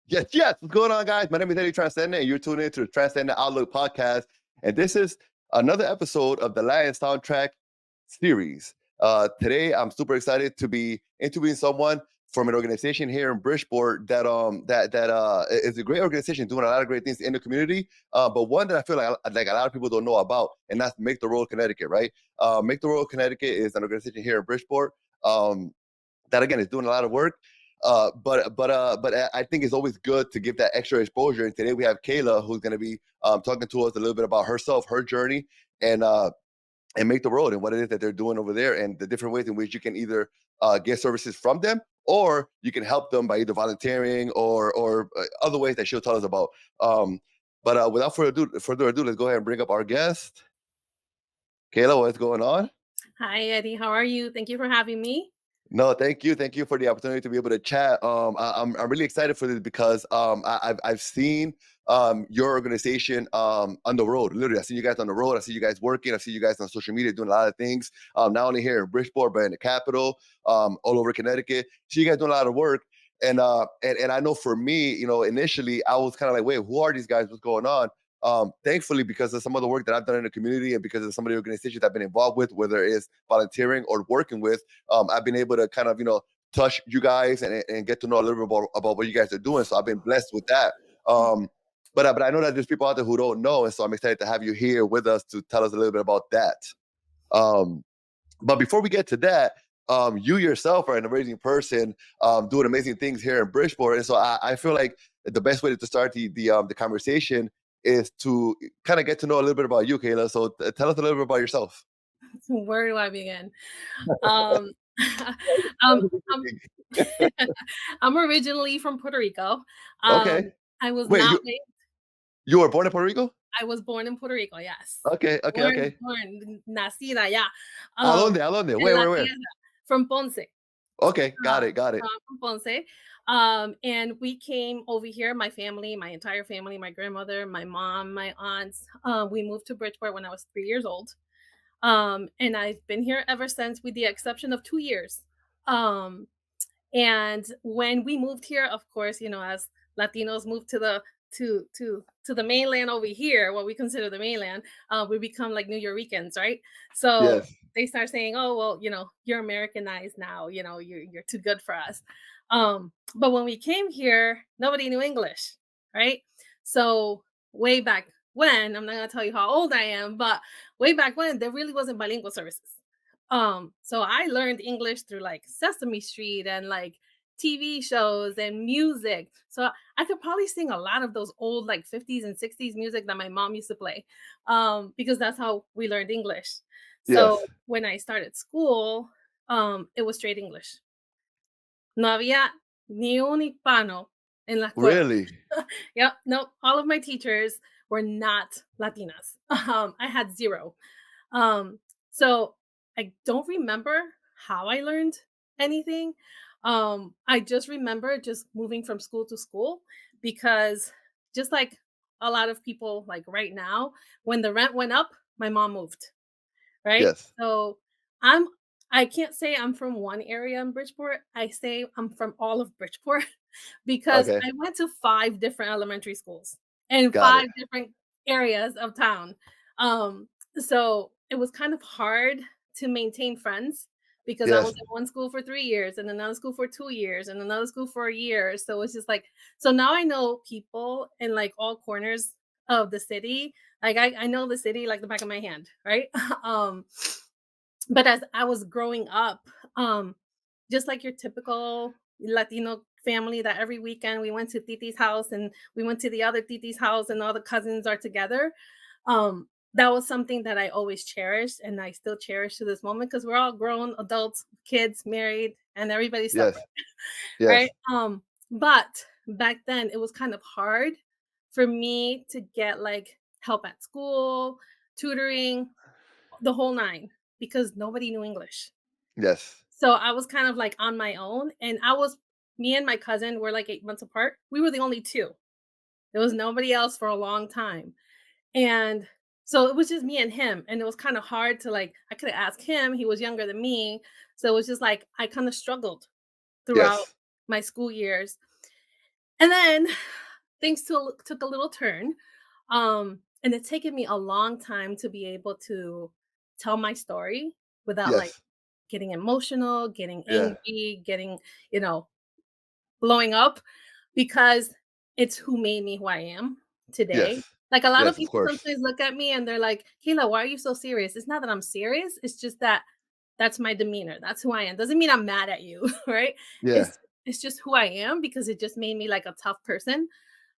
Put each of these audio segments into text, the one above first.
Yes, yes. What's going on, guys? My name is Eddie Tranzcendent, and you're tuning into the Transcendent Outlook podcast. And this is another episode of the Lion Soundtrack series. Today, I'm super excited to be interviewing someone from an organization here in Bridgeport that is a great organization doing a lot of great things in the community. But one that I feel like a lot of people don't know about, and that's Make the Road Connecticut, right? Make the Road Connecticut is an organization here in Bridgeport. That again is doing a lot of work. But I think it's always good to give that extra exposure. And today we have Kayla, who's going to be talking to us a little bit about herself, her journey, and uh, and Make the Road and what it is that they're doing over there, and the different ways in which you can either get services from them, or you can help them by either volunteering or other ways that she'll tell us about. But without further ado, let's go ahead and bring up our guest, Kayla. What's going on? Hi, Eddie. How are you? Thank you for having me. No, thank you for the opportunity to be able to chat. I'm really excited for this because I've seen your organization on the road. Literally, I see you guys on the road. I see you guys working. I see you guys on social media doing a lot of things. Not only here in Bridgeport, but in the capital, all over Connecticut. See you guys doing a lot of work. And I know for me, initially I was kind of like, wait, who are these guys? What's going on? Thankfully, because of some of the work that I've done in the community and because of some of the organizations I've been involved with, whether it's volunteering or working with, I've been able to kind of, touch you guys and get to know a little bit about what you guys are doing. So I've been blessed with that. Um, but I know that there's people out there who don't know. And so I'm excited to have you here with us to tell us a little bit about that. Um, but before we get to that, you yourself are an amazing person, doing amazing things here in Bridgeport. And so I feel like the best way to start the conversation is to kind of get to know a little bit about you, Kayla. So tell us a little bit about yourself. Where do I begin? Um, um, I'm, I'm originally from Puerto Rico. Okay. I was Wait, not you raised. you were born in Puerto Rico? I was born in Puerto Rico. Yes, Okay, okay, okay. nacida, yeah. ¿A Um, dónde? ¿A dónde? en Where, la where, where? tierra, from Ponce. Okay, got it, got it. I'm from Ponce. And we came over here, my family, my entire family, my grandmother, my mom, my aunts. We moved to Bridgeport when I was 3 years old. And I've been here ever since, with the exception of 2 years. Um, and when we moved here, of course, as Latinos move to the mainland over here, what we consider the mainland, we become like New Yorkers, right? So Yes, they start saying, "Oh, well, you're Americanized now. You're too good for us." But when we came here, nobody knew English, right? So way back when, I'm not gonna tell you how old I am, but way back when, there really wasn't bilingual services. So I learned English through like Sesame Street and like TV shows and music. So I could probably sing a lot of those old like 50s and 60s music that my mom used to play, because that's how we learned English. So yes. when I started school, it was straight English. No había ni un hispano en la escuela. Really? Yep, no, all of my teachers were not Latinas. I had zero. Um, so I don't remember how I learned anything. I just remember just moving from school to school, because just like a lot of people like right now, when the rent went up, my mom moved, right? Yes. So I'm I can't say I'm from one area in Bridgeport. I say I'm from all of Bridgeport because Okay, I went to 5 different elementary schools in got 5 it. different areas of town. So it was kind of hard to maintain friends because I was Yes, in one school for 3 years and another school for 2 years and another school for a year. So it's just like, so now I know people in like all corners of the city. Like I know the city like the back of my hand, right? um but as I was growing up, just like your typical Latino family, that every weekend we went to Titi's house and we went to the other Titi's house and all the cousins are together. That was something that I always cherished and I still cherish to this moment, because we're all grown adults, kids, married, and everybody's yes, separate, right? yes, But back then it was kind of hard for me to get like help at school, tutoring, the whole nine, because nobody knew English. yes, So I was kind of like on my own, and me and my cousin were like 8 months apart. We were the only two. There was nobody else for a long time. And so it was just me and him. And it was kind of hard to like, I could have asked him. He was younger than me. So it was just like, I kind of struggled throughout yes, my school years. And then things took a little turn. And it's taken me a long time to be able to tell my story without like Yes. getting emotional, getting Yeah. angry, getting, you know, blowing up because it's who made me who I am today. Yes. Like a lot of Yes, of people course. sometimes look at me and they're like, Kayla, why are you so serious? It's not that I'm serious. It's just that that's my demeanor. That's who I am. Doesn't mean I'm mad at you, right? Yeah. It's just who I am because it just made me like a tough person.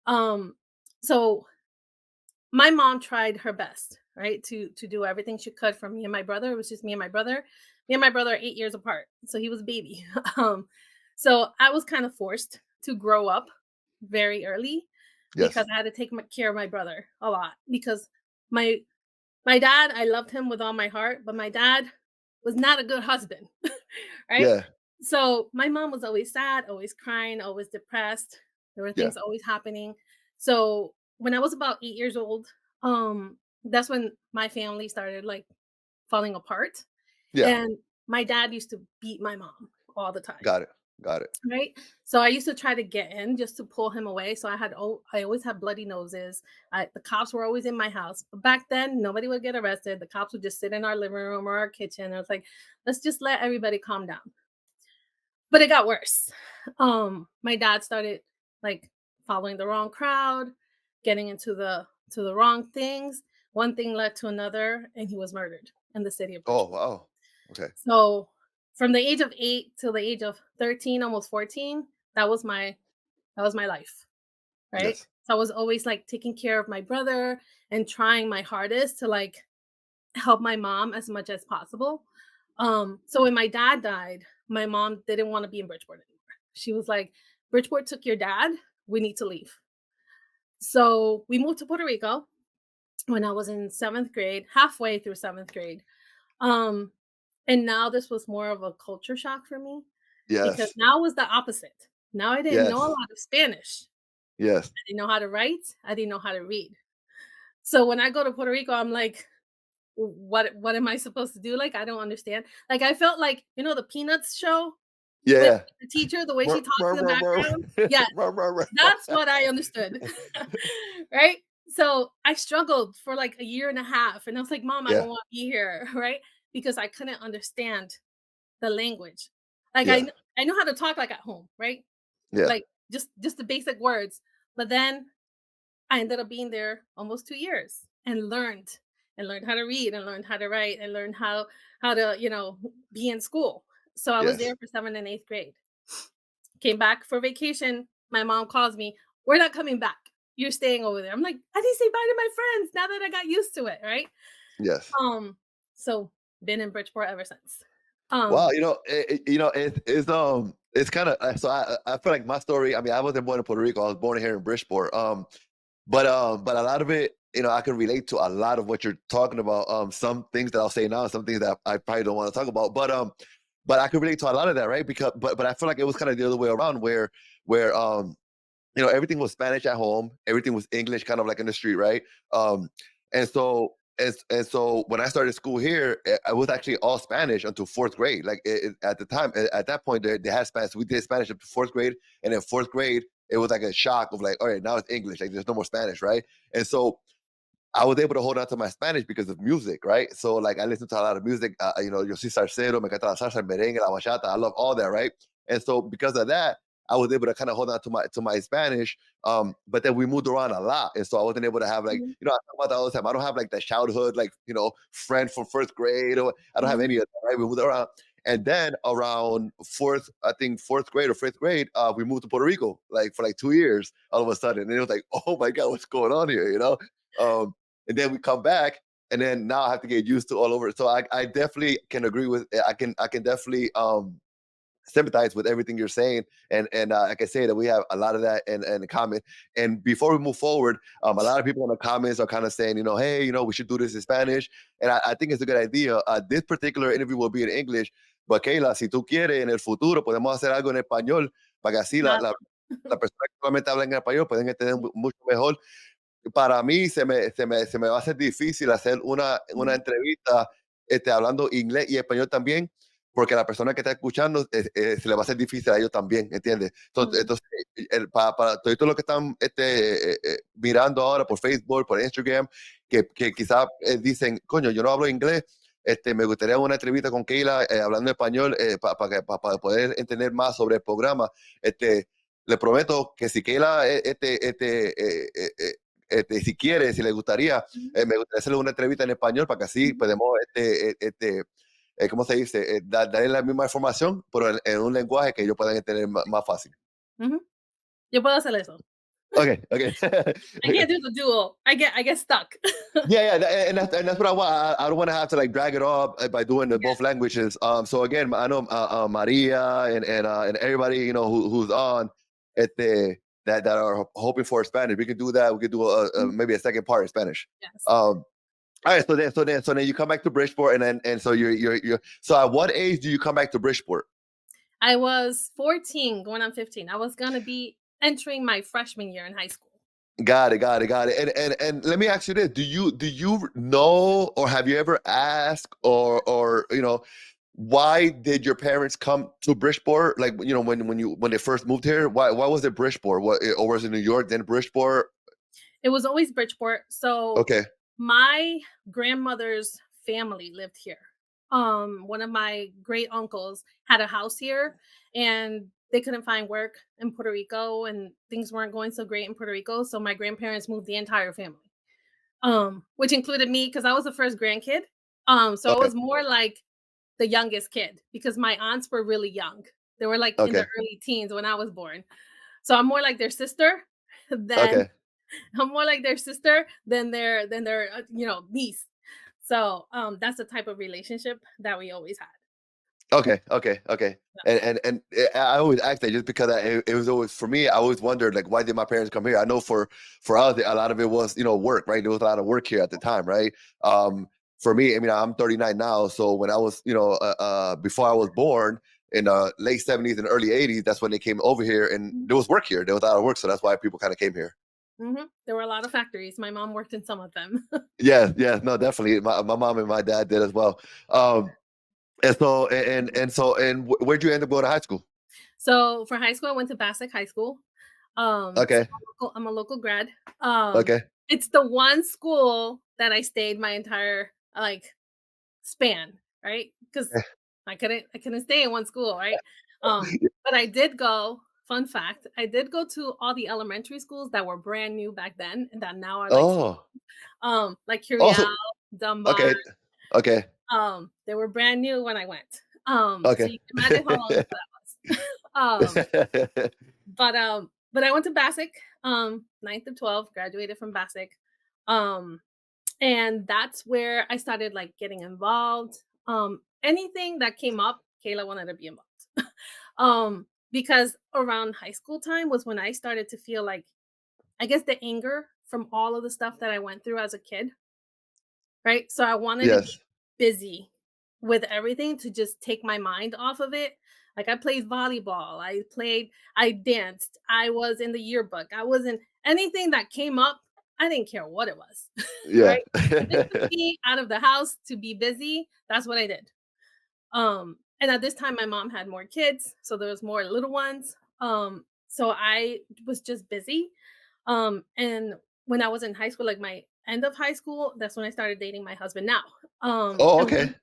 Um, so my mom tried her best, right, to do everything she could for me and my brother. It was just me and my brother. Me and my brother are 8 years apart, so he was a baby. um, so I was kind of forced to grow up very early because Yes. I had to take care of my brother a lot because my my dad, I loved him with all my heart, but my dad was not a good husband, right? Yeah. So my mom was always sad, always crying, always depressed. There were Yeah. things always happening. So when I was about 8 years old, that's when my family started like falling apart. Yeah. And my dad used to beat my mom all the time. Got it. Got it. Right? So I used to try to get in just to pull him away. So I always had bloody noses. The cops were always in my house. But back then, nobody would get arrested. The cops would just sit in our living room or our kitchen. I was like, let's just let everybody calm down. But it got worse. My dad started like following the wrong crowd, getting into the wrong things. One thing led to another, and he was murdered in the city of Oh, Bridgeport. wow. Okay. So from the age of 8 till the age of 13, almost 14, that was my that was my life, right? Yes. So I was always like taking care of my brother and trying my hardest to like help my mom as much as possible. So when my dad died, my mom didn't want to be in Bridgeport anymore. She was like, Bridgeport took your dad, we need to leave. So we moved to Puerto Rico when I was in seventh grade, halfway through seventh grade. Um, and now this was more of a culture shock for me because Yes. now was the opposite. Now I didn't know a Yes. lot of Spanish. Yes. I didn't know how to write. I didn't know how to read. So when I go to Puerto Rico, I'm like, what am I supposed to do? Like, I don't understand. Like, I felt like, you know, the Peanuts show Yeah. with Yeah. the teacher, the way she Ruh, talks ruh, in the ruh, ruh. background. Yes, Ruh, ruh, that's ruh. what I understood. Right? So I struggled for like a year and a half. And I was like, Mom, I Yeah. don't want to be here. Right? Because I couldn't understand the language. Like Yeah. I know how to talk like at home, right? Yeah. Like just the basic words. But then I ended up being there almost 2 years and learned how to read and learned how to write and learned how to, you know, be in school. So I was Yes. there for 7th and 8th grade. Came back for vacation. My mom calls me, "We're not coming back. You're staying over there." I'm like, "I didn't say bye to my friends now that I got used to it," right? Yes. Um, so been in Bridgeport ever since. Wow, Um, it's kind of so I feel like my story. I mean, I wasn't born in Puerto Rico. I was born here in Bridgeport. But a lot of it, I can relate to a lot of what you're talking about. Some things that I'll say now, some things that I probably don't want to talk about. But I can relate to a lot of that, right? Because but I feel like it was kind of the other way around, where everything was Spanish at home, everything was English, kind of like in the street, right? Um, and so when I started school here, I was actually all Spanish until fourth grade. Like at the time, at that point, they had Spanish. We did Spanish up to fourth grade, and in fourth grade, it was like a shock of like, all right, now it's English. Like there's no more Spanish, right? And so I was able to hold on to my Spanish because of music, right? So like I listen to a lot of music. Yo soy salsero, me encanta la salsa, el merengue, la bachata. I love all that, right? And so because of that, I was able to kind of hold on to my Spanish. But then we moved around a lot, and so I wasn't able to have like mhm, I talk about that all the time. I don't have like that childhood like friend from first grade, or I don't have mhm, any of that, right? We moved around. And then around I think fourth grade or fifth grade, we moved to Puerto Rico, like for like 2 years, all of a sudden. And it was like, oh my God, what's going on here? Um, and then we come back, and then now I have to get used to all over. So I definitely can agree with. I can definitely sympathize with everything you're saying, and like I say that we have a lot of that in common. And before we move forward, a lot of people in the comments are kind of saying, hey, we should do this in Spanish, and I think it's a good idea. This particular interview will be in English, but Kayla, si tú quieres, en el futuro podemos hacer algo en español para que así la, claro. la, la persona que solamente habla en español pueden entender mucho mejor. Para mí se me va a hacer difícil hacer una Mhm, entrevista hablando inglés y español también, porque la persona que está escuchando se le va a hacer difícil a ellos también, ¿entiendes? Mm, Entonces para todos los que están mirando ahora por Facebook, por Instagram, que quizás dicen, coño, yo no hablo inglés, me gustaría una entrevista con Keyla hablando español para poder entender más sobre el programa. Le prometo que si Keyla, si quiere, si le gustaría, ujú, me gustaría hacerle una entrevista en español para que así ujú, podemos, ¿cómo se dice? Darle la misma información, pero en un lenguaje que ellos puedan entender más fácil. ujú. Yo puedo hacer eso. Okay, okay. I can't do the dual. I get stuck. Yeah, yeah, and that's what I want. I don't want to have to like drag it up by doing the both languages. So again, I know Maria and everybody who's on at that are hoping for Spanish. We can do that. We could do Mhm. maybe a second part in Spanish. Yes. All right. So then you come back to Bridgeport, and so you're. So at what age do you come back to Bridgeport? I was 14 going on 15. I was gonna be entering my freshman year in high school. Got it. And let me ask you this: Do you know, or have you ever asked, or why did your parents come to Bridgeport? Like when they first moved here, why was it Bridgeport? What, or was it New York then Bridgeport? It was always Bridgeport. So Okay, my grandmother's family lived here. One of my great uncles had a house here and they couldn't find work in Puerto Rico and things weren't going so great in Puerto Rico. So my grandparents moved the entire family. Which included me because I was the first grandkid. So I okay, was more like the youngest kid because my aunts were really young. They were like in okay, the early teens when I was born. So I'm more like their sister than okay. I'm more like their sister than their niece. So that's the type of relationship that we always had. Okay. I always ask that just because it was always for me. I always wondered like why did my parents come here? I know for us a lot of it was work, right? There was a lot of work here at the time, right? For me, I mean, I'm 39 now, so when I was before I was born in the late 70s and early 80s, that's when they came over here, and Mhm. there was work here. There was a lot of work, so that's why people kind of came here. Mhm. There were a lot of factories. My mom worked in some of them. Yeah, no, definitely. My mom and my dad did as well. And where'd you end up going to high school? So for high school, I went to Bassick High School. So Okay. I'm a local grad. Um, Okay. it's the one school that I stayed my entire span, right? Because I couldn't stay in one school, right? But I did go. Fun fact: I did go to all the elementary schools that were brand new back then, and that now are Oh. like Curiel, Also, Dunbar. okay. Okay. They were brand new when I went. So Okay. you can imagine how long ago that was. But I went to Bassick, 9th to 12th, graduated from Bassick. Um, and that's where I started like getting involved. Anything that came up, Kayla wanted to be involved. Because around high school time was when I started to feel like I guess the anger from all of the stuff that I went through as a kid, right? So I wanted to be Yes. busy with everything to just take my mind off of it. Like I played volleyball, I danced, I was in the yearbook, I was in anything that came up, I didn't care what it was, Yeah. right? If it took me out of the house to be busy, that's what I did. And at this time my mom had more kids, so there was more little ones. So I was just busy. And when I was in high school, like my end of high school, that's when I started dating my husband now. Oh, And okay.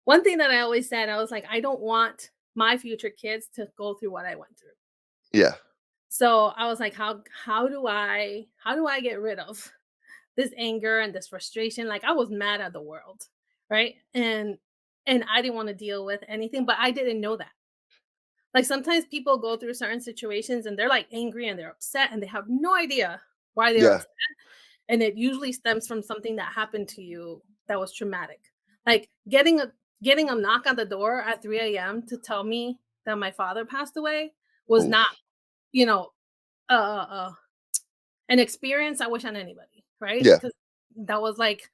one thing that I always said, I was like, I don't want my future kids to go through what I went through. Yeah. So I was like, how do I get rid of this anger and this frustration? Like I was mad at the world, right? And I didn't want to deal with anything, but I didn't know that. Like sometimes people go through certain situations and they're like angry and they're upset and they have no idea why they're Yeah. upset. And it usually stems from something that happened to you that was traumatic. Like getting a knock on the door at 3 a.m. to tell me that my father passed away was Oh, not, you know, uh, uh, uh, an experience I wish on anybody, right? yeah. Because that was like,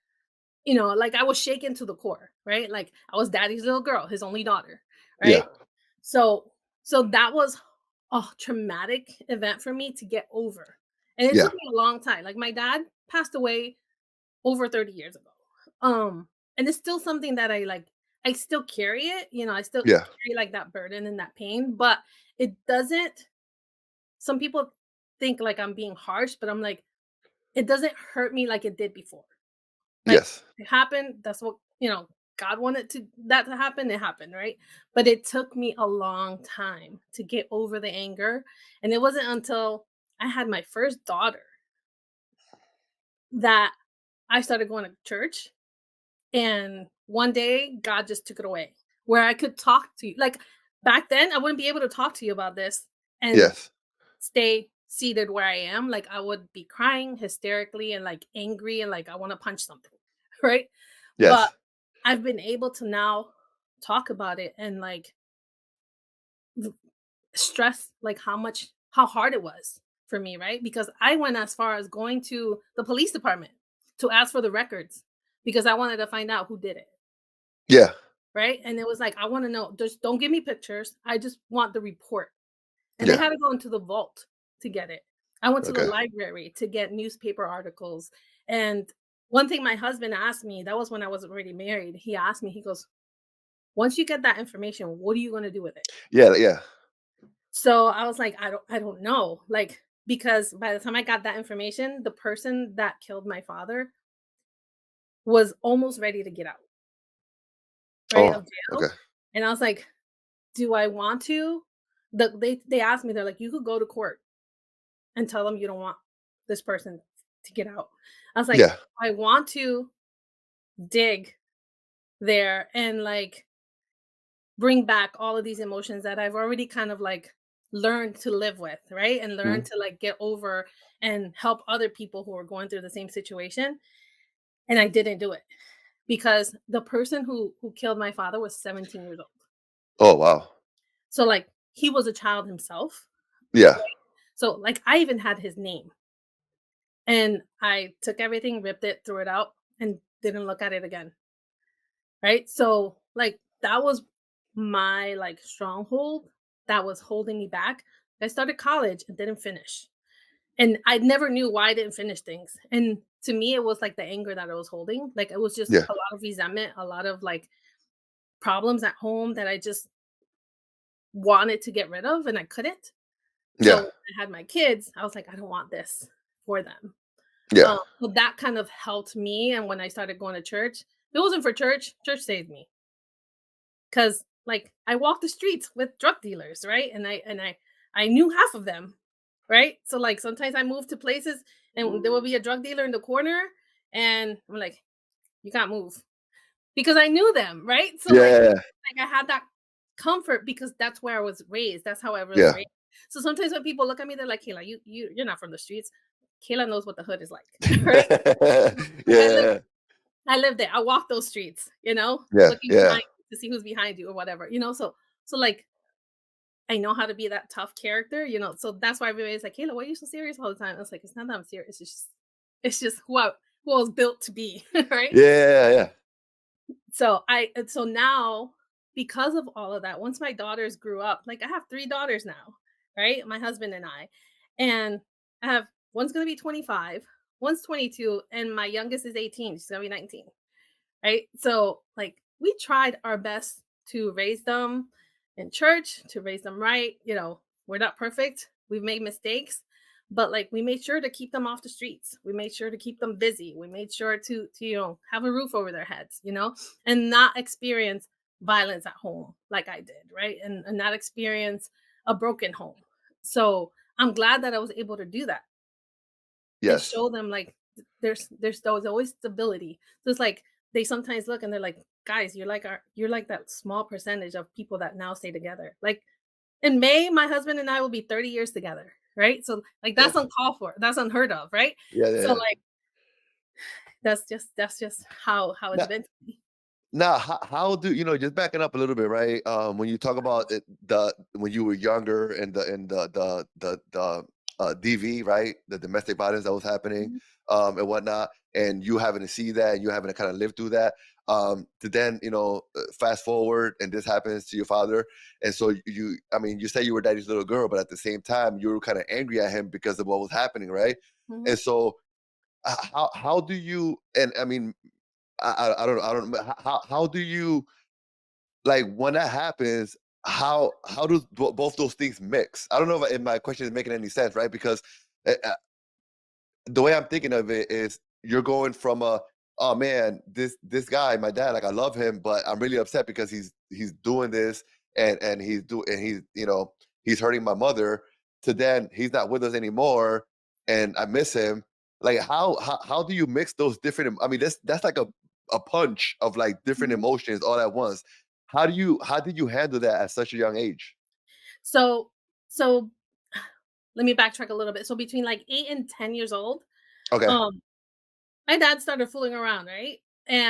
like I was shaken to the core, right? Like I was daddy's little girl, his only daughter, Yeah. right? So so that was a traumatic event for me to get over. And it Yeah. took me a long time. Like my dad passed away over 30 years ago. And it's still something that I like I still carry it, I still Yeah. carry, like, that burden and that pain, but it doesn't some people think, like, I'm being harsh, but I'm like, it doesn't hurt me like it did before. Like, Yes. it happened, that's what God wanted that to happen, it happened, right? But it took me a long time to get over the anger, and it wasn't until I had my first daughter that I started going to church, and one day, God just took it away, where I could talk to you. Like, back then, I wouldn't be able to talk to you about this and Yes. stay seated where I am. Like, I would be crying hysterically and, like, angry and, like, I wanna punch something, right? But Yes. I've been able to now talk about it and, like, v stress, like, how hard it was for me, right? Because I went as far as going to the police department to ask for the records because I wanted to find out who did it. Yeah. Right? And it was like, "I wanna know, just don't give me pictures, I just want the report." And they Yeah. had to go into the vault to get it. I went to the Okay. library to get newspaper articles, and one thing my husband asked me, that was when I was already married, he asked me, he goes, "Once you get that information, what are you gonna do with it?" Yeah. Yeah. So, I was like, "I don't know," like, because by the time I got that information, the person that killed my father was almost ready to get out, right, Oh. of jail, Okay. and I was like, do I want to? They asked me, they're like, "You could go to court and tell them you don't want this person to get out." I was like, Yeah. "I want to dig there and, like, bring back all of these emotions that I've already kind of, like, learned to live with, right? And learn Mhm. to, like, get over and help other people who are going through the same situation." And I didn't do it because the person who killed my father was 17 years old. Oh, wow. So, like, he was a child himself. Yeah. So, like, I even had his name. And I took everything, ripped it, threw it out, and didn't look at it again, right? So, like, that was my, like, stronghold that was holding me back. I started college and didn't finish, and I never knew why I didn't finish things, and to me, it was, like, the anger that I was holding, like, it was just Yeah. a lot of resentment, a lot of, like, problems at home that I just wanted to get rid of, and I couldn't. So, Yeah. when I had my kids, I was like, "I don't want this for them." Yeah. So that kind of helped me, and when I started going to church, if it wasn't for church, church saved me. Cause like, I walked the streets with drug dealers, right? And I knew half of them, right? So, like, sometimes I moved to places and there will be a drug dealer in the corner, and I'm like, "You can't move," because I knew them, right? So, Yeah. like I had that comfort because that's where I was raised, that's how I was Yeah. raised. So sometimes when people look at me, they're like, "Kayla, you're not from the streets." Kayla knows what the hood is like, right? Like, Yeah. I live there. I walk those streets, Yeah. looking Yeah. behind you to see who's behind you or whatever, so like I know how to be that tough character, so that's why everybody's like, "Kayla, why are you so serious all the time?" I was like, "It's not that I'm serious. It's just who I was built to be," right? Yeah. Yeah. So now, because of all of that, once my daughters grew up, like, I have 3 daughters now, right? My husband and I. And I have one's gonna be 25, one's 22, and my youngest is 18. She's gonna be 19. Right? So, like, we tried our best to raise them in church, to raise them right. We're not perfect. We've made mistakes, but, like, we made sure to keep them off the streets. We made sure to keep them busy. We made sure to have a roof over their heads, and not experience violence at home like I did, right? And not experience a broken home. So, I'm glad that I was able to do that and Yes. show them, like, there's always stability. So it's like they sometimes look and they're like, "Guys, you're like that small percentage of people that now stay together." Like, in May, my husband and I will be 30 years together, right? So, like, that's Yes. uncalled for. That's unheard of, right? Yeah. Yeah. So, Yeah. like, that's just how it's Now, been to me. now, how do just backing up a little bit, right? When you talk about it, the when you were younger and the DV, right, the domestic violence that was happening, Mhm, and whatnot, and you having to see that, and you having to kind of live through that, to then fast forward, and this happens to your father, and so I mean, you say you were daddy's little girl, but at the same time, you were kind of angry at him because of what was happening, right? mhm. And so, how do you? And I mean, I don't know. How do you? like when that happens, how do both those things mix? I don't know if my question is making any sense, right? Because the way I'm thinking of it is you're going from a, oh man, this guy, my dad, like I love him, but I'm really upset because he's doing this and he's he's hurting my mother, to then he's not with us anymore and I miss him. Like how do you mix those different I mean that's like a punch of like different Mhm. emotions all at once. How did you handle that at such a young age? So so let me backtrack a little bit. So between like 8 and 10 years old, Okay. um, my dad started fooling around, right?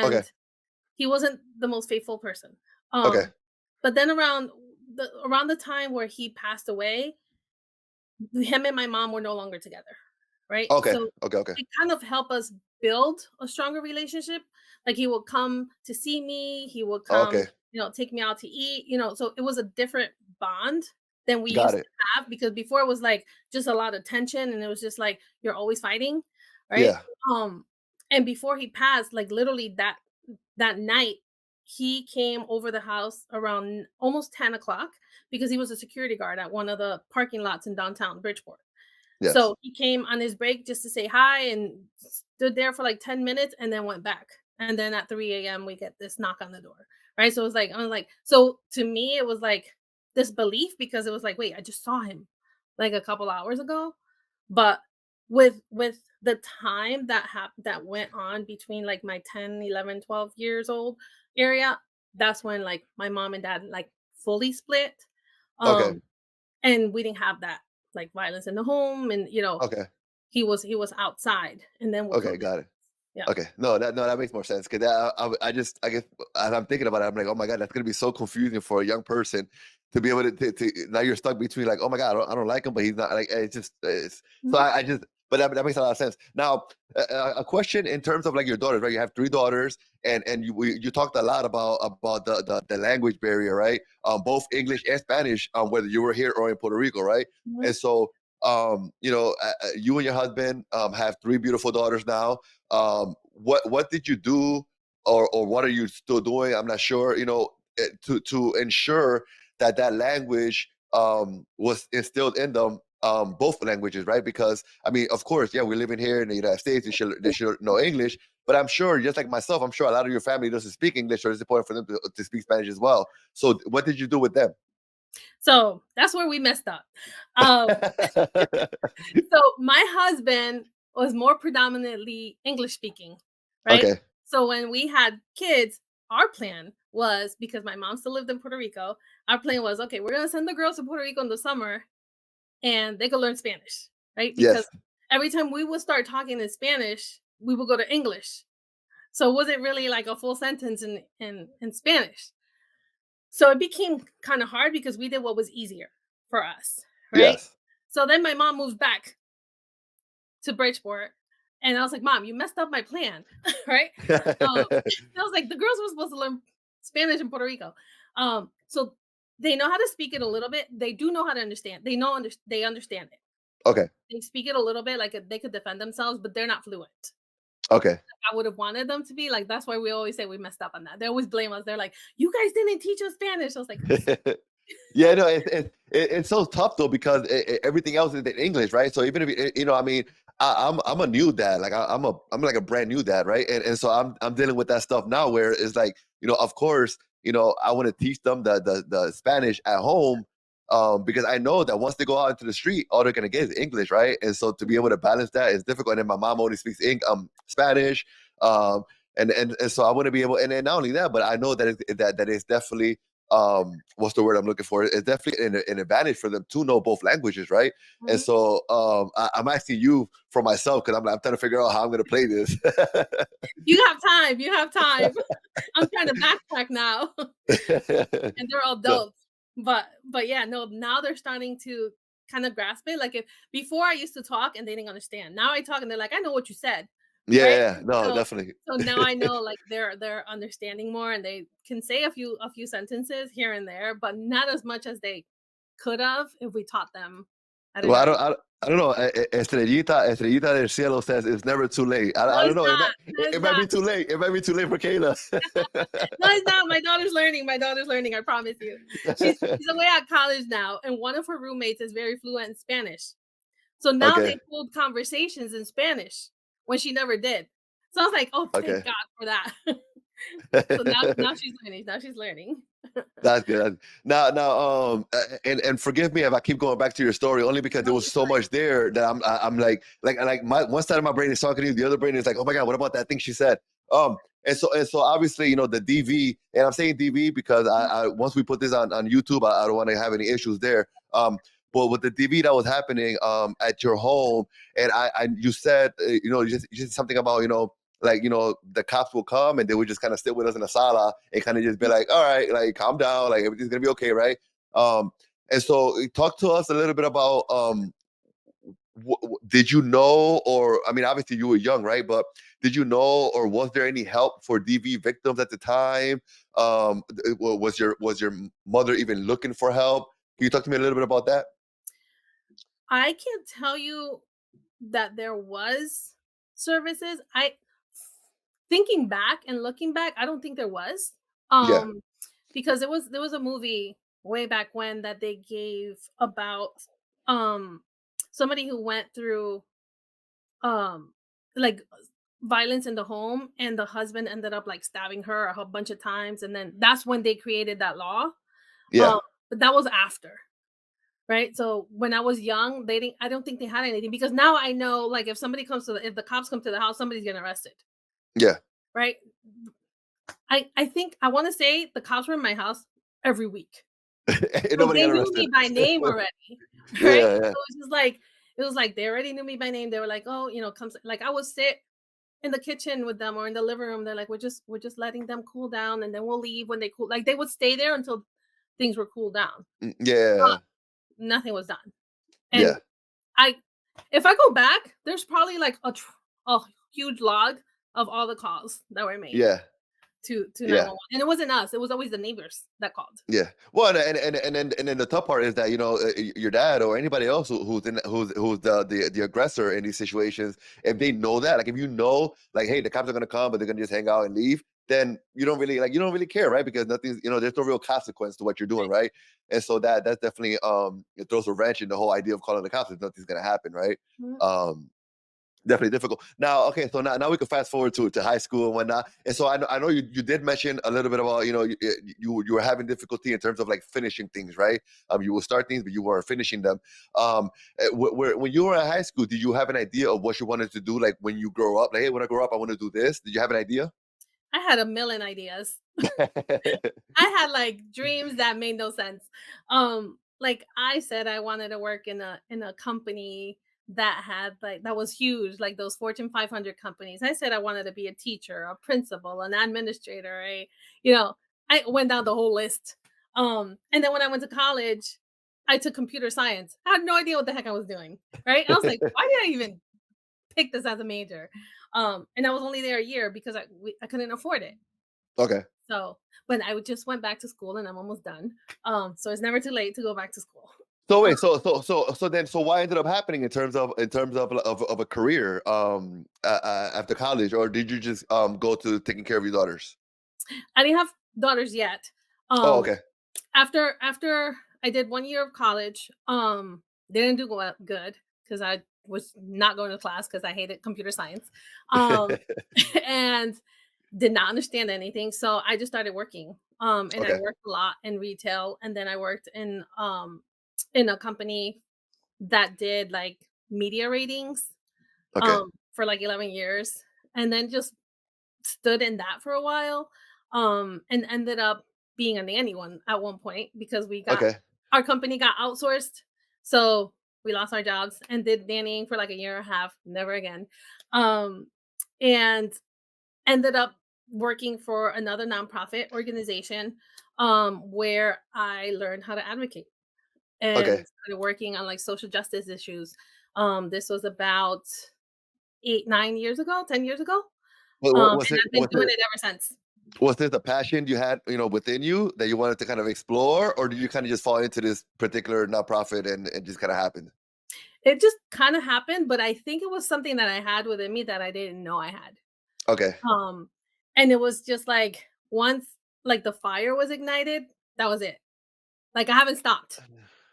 Okay. And he wasn't the most faithful person. Okay. But then around the time where he passed away, him and my mom were no longer together, right? Okay. So Okay. Okay. it kind of helped us build a stronger relationship. Like he would come to see me, he would come, Okay. take me out to eat, so it was a different bond than we Got used it. to have because before it was like just a lot of tension and it was just like you're always fighting, right? Yeah. Um and before he passed, like literally that night, he came over the house around almost 10 o'clock because he was a security guard at one of the parking lots in downtown Bridgeport. Yes. So he came on his break just to say hi and stood there for like 10 minutes and then went back. And then at 3 a.m., we get this knock on the door. Right. So it was like, I was like, so to me, it was like this belief because it was like, wait, I just saw him like a couple hours ago. But with the time that went on between like my 10, 11, 12 years old area, that's when like my mom and dad like fully split. Okay. Um and we didn't have that like violence in the home and Okay. he was outside and then would come Okay. in. Got it. Yeah. Okay. No, that makes more sense because I just I guess as I'm thinking about it, I'm like, oh my god, that's gonna be so confusing for a young person to be able to now you're stuck between like, oh my god, I don't like him, but he's not like it's just it's so Mhm, I just but that makes a lot of sense. Now, a question in terms of like your daughters, right? You have three daughters, and you talked a lot about the language barrier, right? Both English and Spanish, whether you were here or in Puerto Rico, right? mhm. And so, you and your husband have three beautiful daughters now. What did you do, or what are you still doing? I'm not sure. To ensure that that language was instilled in them, both languages, right? Because I mean, of course, yeah, we're living here in the United States. They should know English, but I'm sure, just like myself, I'm sure a lot of your family doesn't speak English, or it's important for them to speak Spanish as well. So, what did you do with them? So that's where we messed up. Um, so my husband was more predominantly English speaking, right? Okay. So when we had kids, our plan was because my mom still lived in Puerto Rico. Our plan was okay, we're gonna send the girls to Puerto Rico in the summer and they could learn Spanish, right? Because Yes. every time we would start talking in Spanish, we would go to English. So it wasn't really like a full sentence in Spanish. So it became kind of hard because we did what was easier for us, right? Yes. So then my mom moved back to Bridgeport, and I was like, "Mom, you messed up my plan," right? I was like, "The girls were supposed to learn Spanish in Puerto Rico." So they know how to speak it a little bit. They do know how to understand. They understand it. Okay. They speak it a little bit, like they could defend themselves, but they're not fluent. Okay. I would have wanted them to be like. That's why we always say we messed up on that. They always blame us. They're like, "You guys didn't teach us Spanish." I was like, Yeah, no, it's so tough though because everything else is in English, right? So even if I mean, I'm a new dad, like I'm like a brand new dad, right? And so I'm dealing with that stuff now, where it's like, of course, I want to teach them the Spanish at home, because I know that once they go out into the street, all they're gonna get is English, right? And so to be able to balance that is difficult. And then my mom only speaks Spanish, um, and so I want to be able, and then not only that, but I know that that is definitely what's the word I'm looking for? It's definitely an advantage for them to know both languages, right? And "Mhm, so I'm asking you for myself because I'm trying to figure out how I'm going to play this. you have time. You have time." I'm trying to backtrack now, and they're all No. adults. But yeah, no, now they're starting to kind of grasp it. Like if before I used to talk and they didn't understand. Now I talk and they're like, I know what you said, Yeah, right? yeah, yeah. No, So definitely. so now I know like they're understanding more and they can say a few sentences here and there, but not as much as they could have if we taught them I didn't Well, know. I don't know. Estrellita del Cielo says it's never too late. No, I don't it's know. not. No, It it's might not. be too late. It might be too late for Kayla. No, it's not. My daughter's learning. My daughter's learning. I promise you. She's away at college now, and one of her roommates is very fluent in Spanish. So now Okay. they hold conversations in Spanish when she never did. So I was like, oh, thank Okay. God for that. So now she's learning. Now she's learning. That's good. Now, and forgive me if I keep going back to your story, only because No, there was you're so much there that I'm like my one side of my brain is talking to you, the other brain is like, oh my God, what about that thing she said? And so obviously, the DV, and I'm saying DV because fine. I once we put this on YouTube, I don't want to have any issues there. But with the DV that was happening at your home, and you said, you said something about, like, the cops will come and they would just kind of sit with us in the sala and kind of just be like, all right, like, calm down, like, everything's gonna be okay, right? um and so talk to us a little bit about, did you know, or I mean, obviously you were young, right? But did you know, or was there any help for DV victims at the time? Was your mother even looking for help? Can you talk to me a little bit about that? I can't tell you that there was services. I thinking back and looking back, I don't think there was. Yeah. Um, because there was a movie way back when that they gave about um somebody who went through um like violence in the home, and the husband ended up like stabbing her a whole bunch of times, and then that's when they created that law. Yeah. um but that was after, right? So when I was young, they didn't I don't think they had anything, because now I know, like, if the cops come to the house, somebody's getting arrested, Yeah. right? I think I want to say the cops were in my house every week. And So nobody they got knew arrested. me by name already, right? Yeah. Yeah. So it was like they already knew me by name. They were like, "Oh, come." Like, I would sit in the kitchen with them or in the living room. They're like, "We're just letting them cool down, and then we'll leave when they cool." Like, they would stay there until things were cooled down. Yeah. Nothing was done. And Yeah. I if I go back, there's probably like a huge log of all the calls that were made Yeah. to Yeah. 911, and it wasn't us. It was always the neighbors that called. Yeah. Well, and then the tough part is that, your dad or anybody else who's the aggressor in these situations, if they know that, like, if you know, like, hey, the cops are gonna come, but they're gonna just hang out and leave, then you don't really care, right? Because nothing's, there's no real consequence to what you're doing, right? And so that's definitely, it throws a wrench in the whole idea of calling the cops if nothing's gonna happen, right? Mhm. Um, Definitely difficult. Now, okay, so now we can fast forward to high school and whatnot. And so I know you did mention a little bit about, you were having difficulty in terms of, like, finishing things, right? You will start things, but you weren't finishing them. When you were in high school, did you have an idea of what you wanted to do? Like, when you grow up, like, hey, when I grow up, I want to do this. Did you have an idea? I had a million ideas. I had like dreams that made no sense. Like, I said I wanted to work in a company that was huge, like those Fortune 500 companies. I said I wanted to be a teacher, a principal, an administrator, you know, I went down the whole list. And then when I went to college, I took computer science. I had no idea what the heck I was doing. Right? I was like, why did I even pick this as a major? And I was only there a year because I couldn't afford it. Okay. So, but just went back to school, and I'm almost done. So it's never too late to go back to school. So Uh, wait, so what ended up happening in terms of a career, after college, or did you just go to taking care of your daughters? I didn't have daughters yet. Oh, Um, okay. after I did 1 year of college, didn't do good because I was not going to class because I hated computer science, um, and did not understand anything. So I just started working. And I Okay. worked a lot in retail, and then I worked in a company that did like media ratings Okay. for like 11 years, and then just stood in that for a while, and ended up being a nanny one at one point because Okay. our company got outsourced. So we lost our jobs and did nannying for like a year and a half, never again. um and ended up working for another nonprofit organization, where I learned how to advocate Okay. and started working on like social justice issues. This was about 8, 9 years ago, 10 years ago. Wa wa was And it I've been was doing it it ever since. was this a passion you had, within you that you wanted to kind of explore, or did you kind of just fall into this particular nonprofit and it just kind of happened? It just kind of happened, but I think it was something that I had within me that I didn't know I had. Okay. Um, and it was just like once like the fire was ignited, that was it. Like I haven't stopped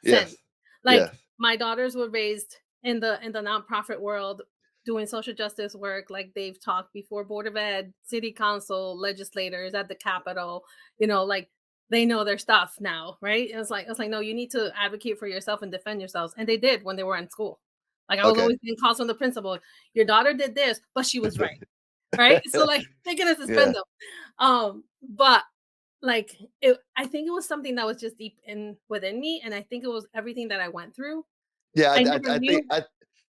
since. Yes. Like Yes. my daughters were raised in the nonprofit world doing social justice work. Like they've talked before Board of Ed, city council, legislators at the Capitol, like they know their stuff now, right? And it's like, no, you need to advocate for yourself and defend yourselves. And they did when they were in school. Like I was Okay. always getting calls from the principal, your daughter did this, but she was right. Right? So like they're gonna suspend Yeah. them. But like I think it was something that was just deep in within me, and I think it was everything that I went through. Yeah, I never knew.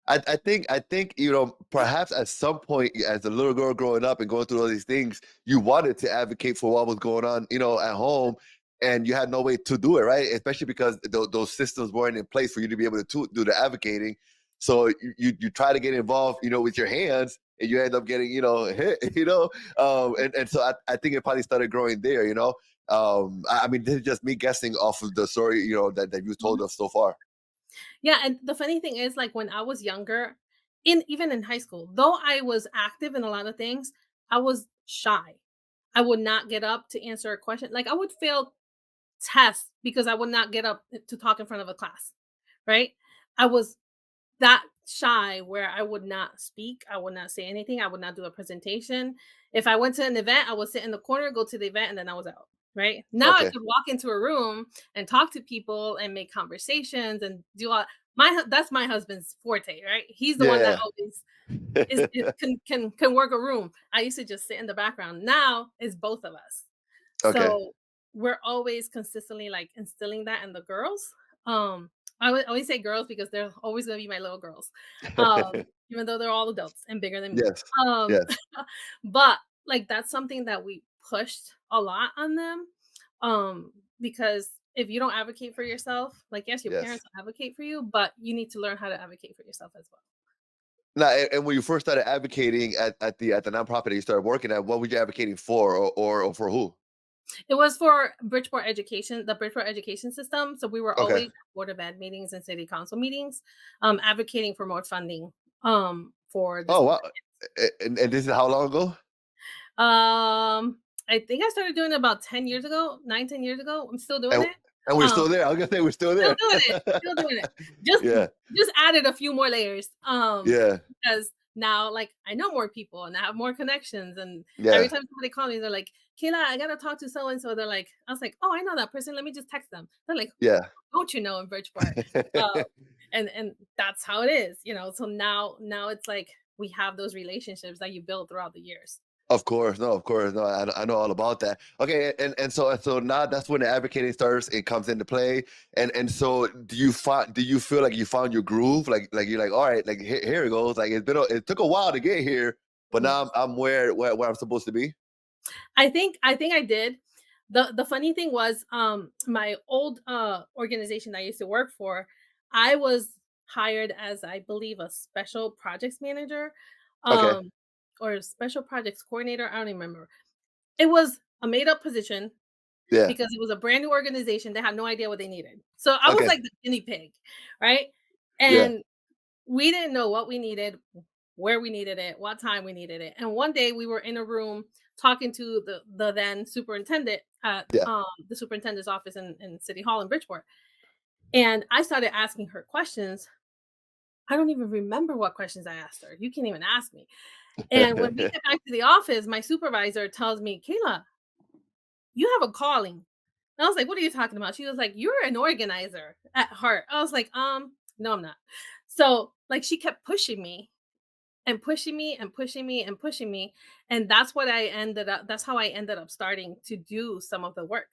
I think, perhaps at some point as a little girl growing up and going through all these things, you wanted to advocate for what was going on, at home, and you had no way to do it, right? Especially because those systems weren't in place for you to be able to do the advocating. So you try to get involved, with your hands, and you end up getting, hit, and so I think it probably started growing there, I mean, this is just me guessing off of the story, that you told Mhm. us so far. Yeah, and the funny thing is, like when I was younger, in even in high school, though I was active in a lot of things, I was shy. I would not get up to answer a question. Like I would fail tests because I would not get up to talk in front of a class. Right? I was that shy where I would not speak, I would not say anything, I would not do a presentation. If I went to an event, I would sit in the corner, go to the event, and then I was out. Right now, I Okay. could walk into a room and talk to people and make conversations and do all that's my husband's forte, right? He's the one that Yeah. always is can work a room. I used to just sit in the background. Now it's both of us. Okay. So we're always consistently like instilling that in the girls. I would always say girls because they're always gonna be my little girls. Even though they're all adults and bigger than me. Yes. Um, Yes. but like that's something that we pushed a lot on them. Because if you don't advocate for yourself, like yes, your Yes. parents will advocate for you, but you need to learn how to advocate for yourself as well. Now, and when you first started advocating at the nonprofit that you started working at, what were you advocating for, or for who? It was for Bridgeport education, the Bridgeport education system. So we were Okay. always at Board of Ed meetings and city council meetings, advocating for more funding for the Oh, school. wow. And this is how long ago? I think I started doing it about 10 years ago, 9, 10 years ago. I'm still doing And it. and we're Um, still there. I was gonna say we're still Still there. doing it, still doing it. Just Yeah. just added a few more layers, Yeah. because now, like, I know more people and I have more connections, and every Yeah. time somebody calls me, they're like, "Kayla, I gotta talk to so and so." They're like I was like, "Oh, I know that person, let me just text them." They're like, Yeah. "Don't you know in Bridgeport?" Uh, and that's how it is, so now it's like we have those relationships that you build throughout the years. Of course. No, of course. No, I know all about that. Okay, and so now that's when the advocating starts, it comes into play. And so do you feel like you found your groove? Like you're like, all right, like here it goes. Like it took a while to get here, but now Yes. I'm where I'm supposed to be. I think I did. The funny thing was, my old organization that I used to work for, I was hired as I believe a special projects manager, Okay. um, or a special projects coordinator. I don't even remember. It was a made up position Yeah. because it was a brand new organization. They had no idea what they needed. So I was Okay. like the guinea pig, right? Yeah. And we didn't know what we needed, where we needed it, what time we needed it. And one day we were in a room talking to the then superintendent at Yeah. the superintendent's office in City Hall in Bridgeport. And I started asking her questions. I don't even remember what questions I asked her. You can't even ask me. And when we get back to the office, my supervisor tells me, Kayla, you have a calling. And I was like, what are you talking about? She was like, you're an organizer at heart. I was like, no, I'm not. So like she kept pushing me and pushing me and pushing me and pushing me. And that's how I ended up starting to do some of the work.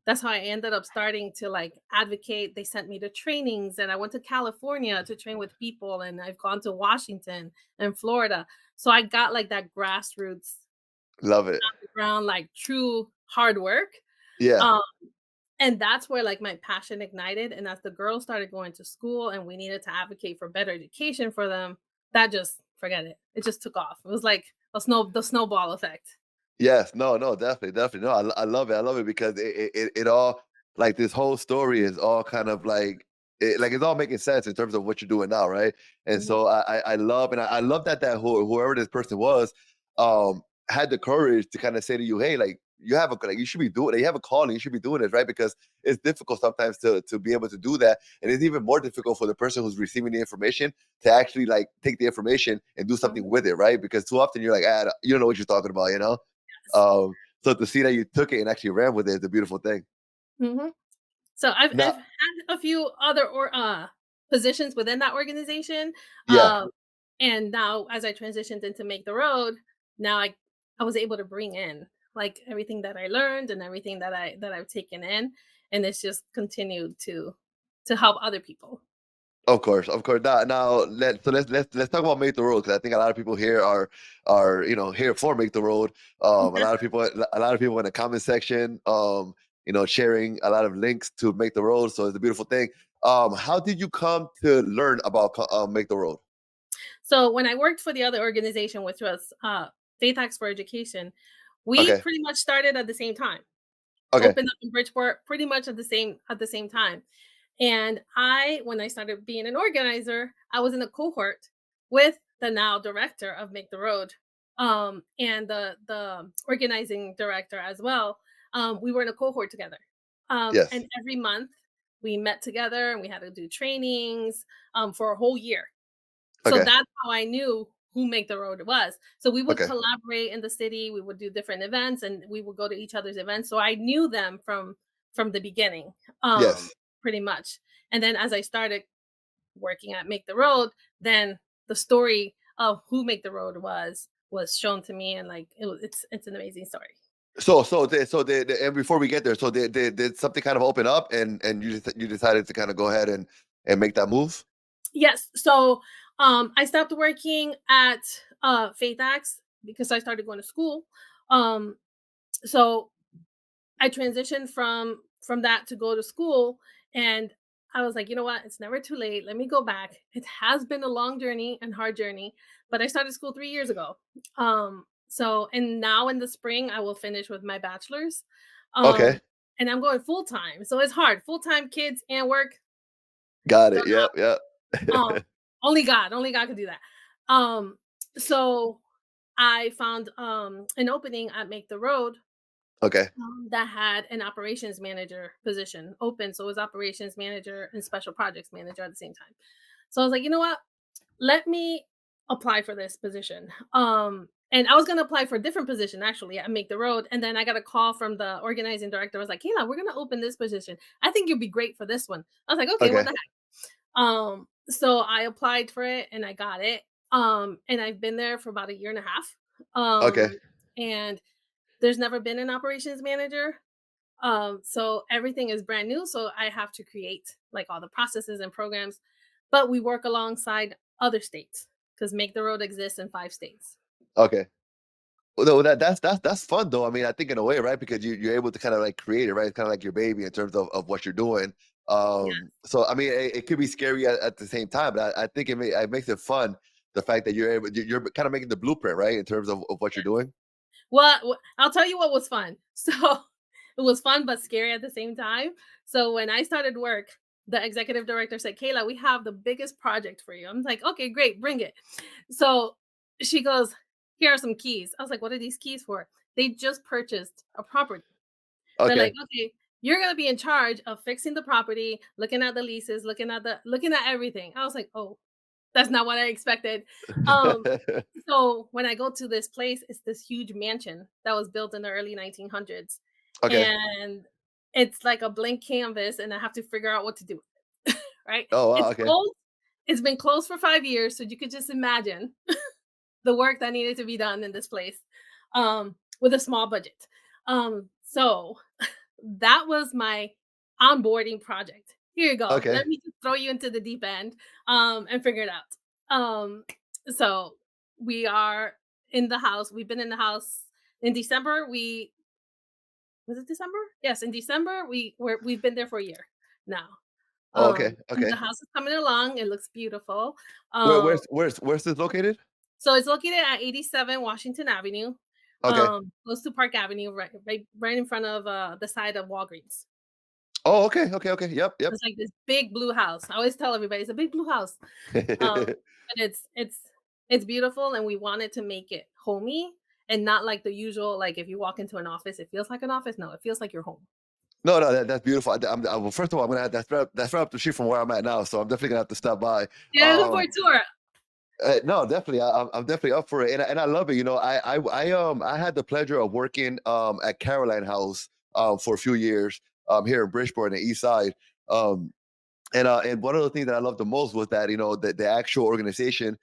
That's how I ended up starting to like advocate. They sent me to trainings and I went to California to train with people and I've gone to Washington and Florida. So I got like that grassroots Love it. ground, like true hard work. Yeah. Um, and that's where like my passion ignited. And as the girls started going to school and we needed to advocate for better education for them, that just forget it. It just took off. It was like the snowball effect. Yes. No, no, definitely, definitely. No, I love it. I love it because it all, like, this whole story is all kind of like like it's all making sense in terms of what you're doing now, right? And Mhm, so I love and I love that whoever this person was had the courage to kind of say to you, hey, like you have a like you should be doing it. You have a calling, you should be doing it, right? Because it's difficult sometimes to be able to do that. And it's even more difficult for the person who's receiving the information to actually like take the information and do something mhm, with it, right? Because too often you're like, ah, you don't know what you're talking about, you know? yes. Um, so to see that you took it and actually ran with it is a beautiful thing. Mhm. So I've Now, had a few other positions within that organization, yeah, um, and now as I transitioned into Make the Road, now I was able to bring in like everything that I learned and everything that I've taken in, and it's just continued to help other people. of course, of course. Now let's talk about Make the Road because I think a lot of people here are here for Make the Road. A lot of people in the comment section, sharing a lot of links to Make the Road. So it's a beautiful thing. How did you come to learn about Make the Road? So when I worked for the other organization, which was Faith Acts for Education, we Okay, pretty much started at the same time. okay, Opened up in Bridgeport pretty much at the same time. And when I started being an organizer, I was in a cohort with the now director of Make the Road, and the organizing director as well. We were in a cohort together, yes, and every month we met together and we had to do trainings for a whole year. So okay, that's how I knew who Make the Road was. So we would okay, collaborate in the city, we would do different events, and we would go to each other's events. So I knew them from the beginning, yes. pretty much. And then as I started working at Make the Road, then the story of who Make the Road was shown to me, and like it's an amazing story. And before we get there, so did something kind of open up and you decided to kind of go ahead and make that move? Yes. So I stopped working at Faith Acts because I started going to school. Um, so I transitioned from that to go to school, and I was like, "You know what? It's never too late. Let me go back." It has been a long journey and hard journey, but I started school 3 years ago. So and now in the spring I will finish with my bachelor's. Okay, Um and I'm going full time. So it's hard. Full-time kids and work. got it. Don't Yep, yep. only God could do that. So I found an opening at Make the Road Okay, that had an operations manager position open. So it was operations manager and special projects manager at the same time. So I was like, you know what? Let me apply for this position. And I was gonna apply for a different position actually at Make the Road. And then I got a call from the organizing director. I was like, Kayla, we're gonna open this position. I think you'd be great for this one. I was like, okay, what okay, the heck? So I applied for it and I got it. And I've been there for about a year and a half. okay, And there's never been an operations manager. So everything is brand new. So I have to create like all the processes and programs, but we work alongside other states because Make the Road exists in 5 states. okay. Well, no, that's fun though. I mean, I think in a way, right? Because you're able to kind of like create it, right? It's kind of like your baby in terms of what you're doing. Yeah. So I mean, it could be scary at the same time, but I think it makes it fun. The fact that you're kind of making the blueprint, right, in terms of what you're doing. Well, I'll tell you what was fun. So it was fun but scary at the same time. So when I started work, the executive director said, Kayla, we have the biggest project for you. I'm like, okay, great, bring it. So she goes, here are some keys. I was like, what are these keys for? They just purchased a property. They're like, Okay. okay, you're gonna be in charge of fixing the property, looking at the leases, looking at everything. I was like, oh, that's not what I expected. Um, so when I go to this place, it's this huge mansion that was built in the early 1900s, Okay. and it's like a blank canvas, and I have to figure out what to do. Right? Oh wow. It's Okay. closed. It's been closed for 5 years, so you could just imagine the work that needed to be done in this place, with a small budget. So that was my onboarding project. Here you go. Okay. Let me just throw you into the deep end, and figure it out. So we are in the house. We've been in the house in December. We was it December? Yes, in December we've been there for a year now. Oh, okay. And the Okay. house is coming along. It looks beautiful. Where Um, where's this located? so it's located at 87 Washington Avenue, Okay. close to Park Avenue, right in front of the side of Walgreens. Oh, okay, okay, okay. Yep, yep. It's like this big blue house. I always tell everybody it's a big blue house. But it's beautiful, and we wanted to make it homey and not like the usual, like, if you walk into an office, it feels like an office. No, it feels like you're home. No, no, that's beautiful. well, first of all, I'm gonna have that's right up the street from where I'm at now, so I'm definitely gonna have to stop by. Yeah, look for a tour. No, definitely, I'm definitely up for it, and I love it. You know, I had the pleasure of working at Caroline House for a few years here in Bridgeport, on the East Side. Um, and one of the things that I loved the most was that, you know, the actual organization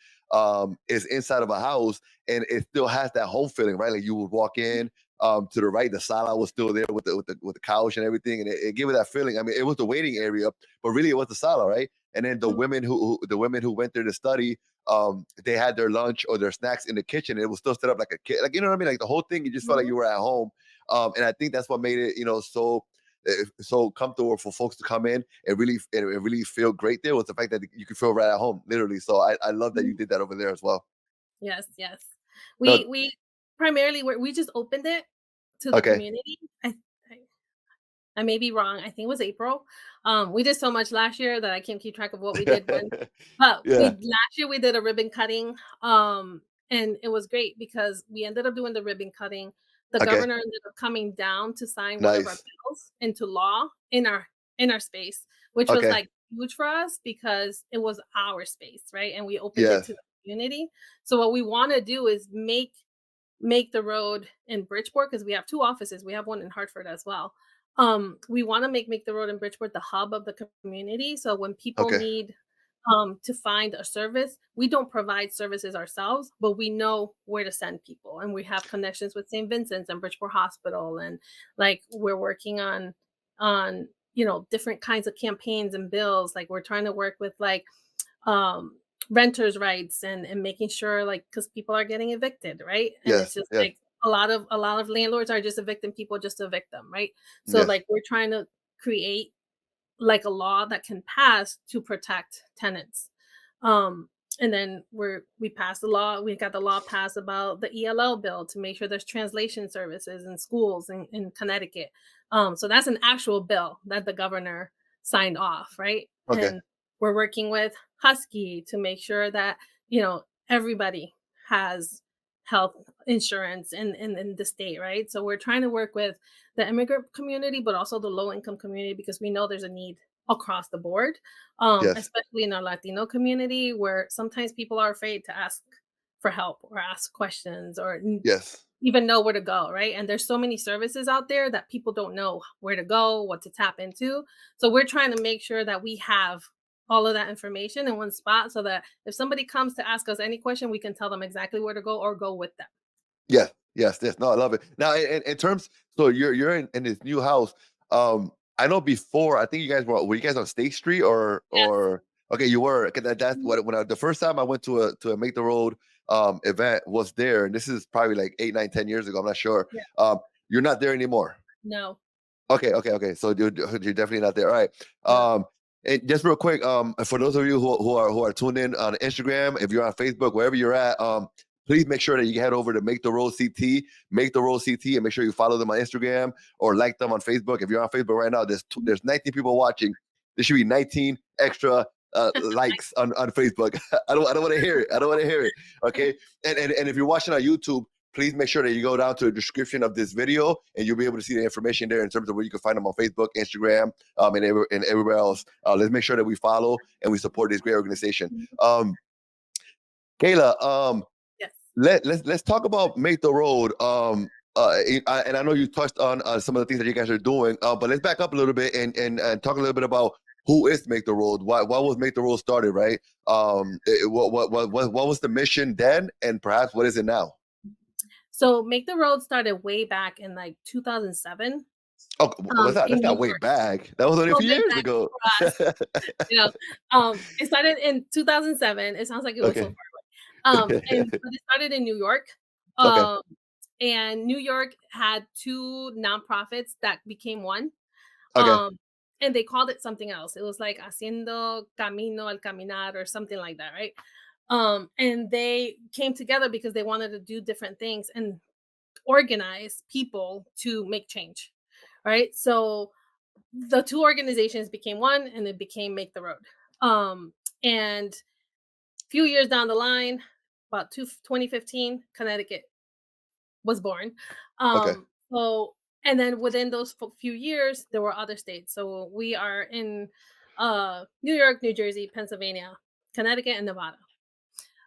is inside of a house, and it still has that home feeling, right? Like you would walk in, to the right, the sala was still there with the couch and everything, and it gave it that feeling. I mean, it was the waiting area, but really it was the sala, right? And then Mhm, the women who went there to study, they had their lunch or their snacks in the kitchen, and it was still set up like a kid, like, you know what I mean? Like the whole thing, you just felt like mhm, you were at home. And I think that's what made it, you know, so comfortable for folks to come in and really feel great there, was the fact that you could feel right at home, literally. So I love that you mhm. did that over there as well. Yes, yes. No, We primarily we just opened it to the okay. community. I I may be wrong. I think it was April. We did so much last year that I can't keep track of what we did when. But we Yeah. last year we did a ribbon cutting, and it was great because we ended up doing the ribbon cutting. The Okay. governor ended up coming down to sign one of our Nice. bills into law in our space, which was Okay. like huge for us because it was our space, right? And we opened it Yes. to the community. So what we want to do is make the road in Bridgeport, because we have 2 offices. We have one in Hartford as well. We wanna make the road in Bridgeport the hub of the community, so when people Okay. need, to find a service, we don't provide services ourselves, but we know where to send people, and we have connections with St. Vincent's and Bridgeport Hospital, and, like, we're working on, different kinds of campaigns and bills, like, we're trying to work with, like, um renters rights and making sure, like, because people are getting evicted, right? And it's Yes. just Yes. like a lot of landlords are just evicting people just to evict them, right? So Yes. like we're trying to create like a law that can pass to protect tenants. Um, and then we passed the law. We got the law passed about the ELL bill to make sure there's translation services in schools in Connecticut. So that's an actual bill that the governor signed off, right? Okay. And we're working with Husky to make sure that everybody has health insurance in the state, right? So we're trying to work with the immigrant community, but also the low income community because we know there's a need across the board, Yes. especially in our Latino community where sometimes people are afraid to ask for help or ask questions or Yes. even know where to go, right? And there's so many services out there that people don't know where to go, what to tap into. So we're trying to make sure that we have all of that information in one spot so that if somebody comes to ask us any question, we can tell them exactly where to go or go with them. Yes, yes, yes. No, I love it. Now, in terms, so you're in this new house. I know before. I think you guys were you guys on State Street Yes. or okay, you were. 'Cause that's Mhm. what the first time I went to a Make the Road event was there, and this is probably like 8, 9, 10 years ago. I'm not sure. Yeah. You're not there anymore. No. Okay, okay, okay. So you're definitely not there. All right. No. And just real quick, for those of you who are tuned in on Instagram, if you're on Facebook, wherever you're at, please make sure that you head over to Make the Road CT, and make sure you follow them on Instagram or like them on Facebook. If you're on Facebook right now, there's 19 people watching. There should be 19 extra likes on Facebook. I don't want to hear it. I don't want to hear it. Okay. And if you're watching on YouTube, please make sure that you go down to the description of this video, and you'll be able to see the information there in terms of where you can find them on Facebook, Instagram, and everywhere else. Let's make sure that we follow and we support this great organization. Mhm. Um, Kayla, Yes. let's talk about Make the Road. And I know you touched on some of the things that you guys are doing, but let's back up a little bit and talk a little bit about who is Make the Road. Why was Make the Road started, right? What was the mission then, and perhaps what is it now? So Make the Road started way back in like 2007, Oh, was that? in That's New not way York. back. That was only a So few way years back ago. for us, you know, it started in 2007. It sounds like it was so Okay. far away. But it started in New York. Okay. Um, and New York had 2 nonprofits that became one. Okay. Um, and they called it something else. It was like Haciendo Camino al Caminar or something like that, right? And they came together because they wanted to do different things and organize people to make change, right? So the two organizations became one, and it became Make the Road. And few years down the line, about 2015, Connecticut was born. Okay. So and then within those few years, there were other states. So we are in New York, New Jersey, Pennsylvania, Connecticut, and Nevada.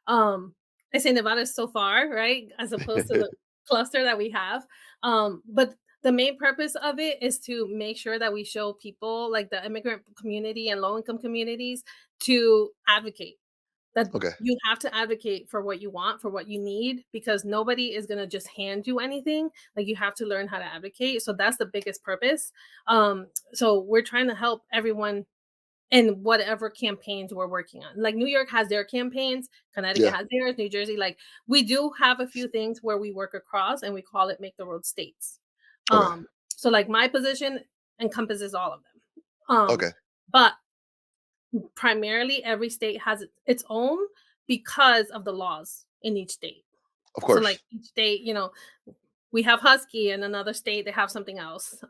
Um, I say Nevada is so far, right, as opposed to the cluster that we have. But the main purpose of it is to make sure that we show people like the immigrant community and low income communities to advocate that Okay. you have to advocate for what you want, for what you need, because nobody is going to just hand you anything. Like you have to learn how to advocate. So that's the biggest purpose. So we're trying to help everyone in whatever campaigns we're working on. Like New York has their campaigns, Connecticut Yeah. has theirs, New Jersey. Like we do have a few things where we work across, and we call it Make the Road States. Okay. So like my position encompasses all of them. Okay. But primarily every state has its own because of the laws in each state. Of So like course. each state, we have husky, and another state they have something else.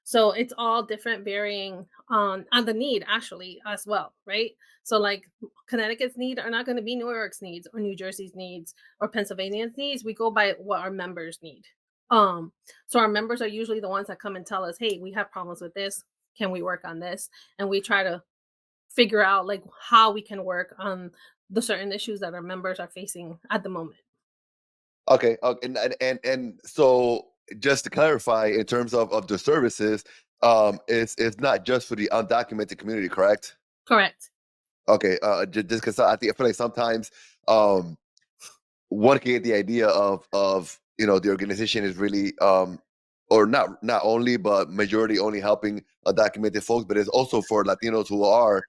So it's all different, varying on the need actually as well, right? So like Connecticut's need are not going to be New York's needs or New Jersey's needs or Pennsylvania's needs. We go by what our members need. um so our members are usually the ones that come and tell us, hey, we have problems with this, can we work on this? And we try to figure out like how we can work on the certain issues that our members are facing at the moment. Okay. And so just to clarify, in terms of the services, it's not just for the undocumented community, correct? Correct. Okay. Just because I feel like sometimes um one can get the idea of the organization is really or not only but majority only helping undocumented folks, but it's also for Latinos who are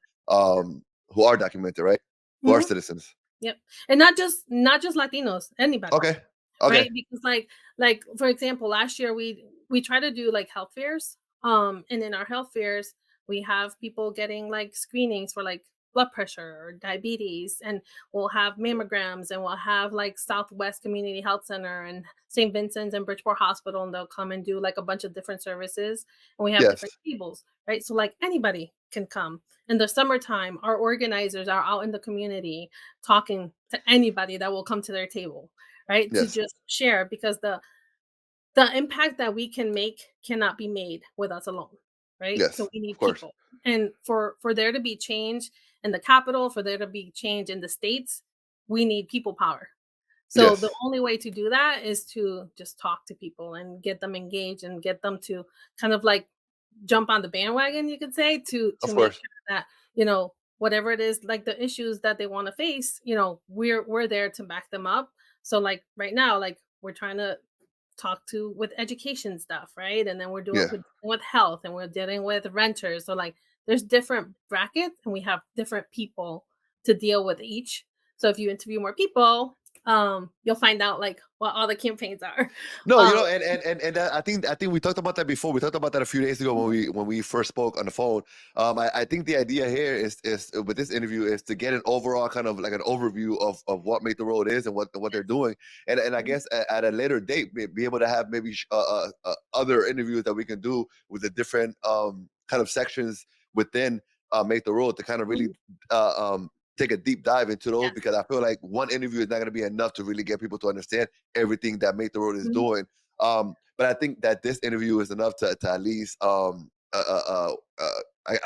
documented, right? Who are Mhm. citizens. Yep. And not just Latinos, anybody, Okay. Okay. right? Because like for example, last year we try to do like health fairs. And in our health fairs, we have people getting like screenings for like blood pressure or diabetes, and we'll have mammograms, and we'll have like Southwest Community Health Center and St. Vincent's and Bridgeport Hospital, and they'll come and do like a bunch of different services, and we have different Yes. tables, right? So like anybody can come. In the summertime, our organizers are out in the community talking to anybody that will come to their table, right? To Yes. just share, because the impact that we can make cannot be made with us alone, right? So Yes. we Of need course. people. And for there to be change in the capital, for there to be change in the states, we need people power. So the Yes. only way to do that is to just talk to people and get them engaged and get them to kind of like jump on the bandwagon, you could say, to Of make course. sure that, whatever it is, like the issues that they want to face, we're there to back them up. So like right now, like we're trying to talk to with education stuff, right? And then Yeah. we're dealing with health, and we're dealing with renters. So like there's different brackets, and we have different people to deal with each. So if you interview more people, you'll find out like what all the campaigns are. No, Um, and that, I think we talked about that before. We talked about that a few days ago when mhm, we first spoke on the phone. I think the idea here is with this interview is to get an overall kind of like an overview of what Make the Road is and what they're doing, and I mhm, guess at a later date be able to have maybe other interviews that we can do with the different kind of sections within Make the Road to kind of really mhm, take a deep dive into those, yes. because I feel like one interview is not going to be enough to really get people to understand everything that Make the Road is Mhm, doing. But I think that this interview is enough to at least I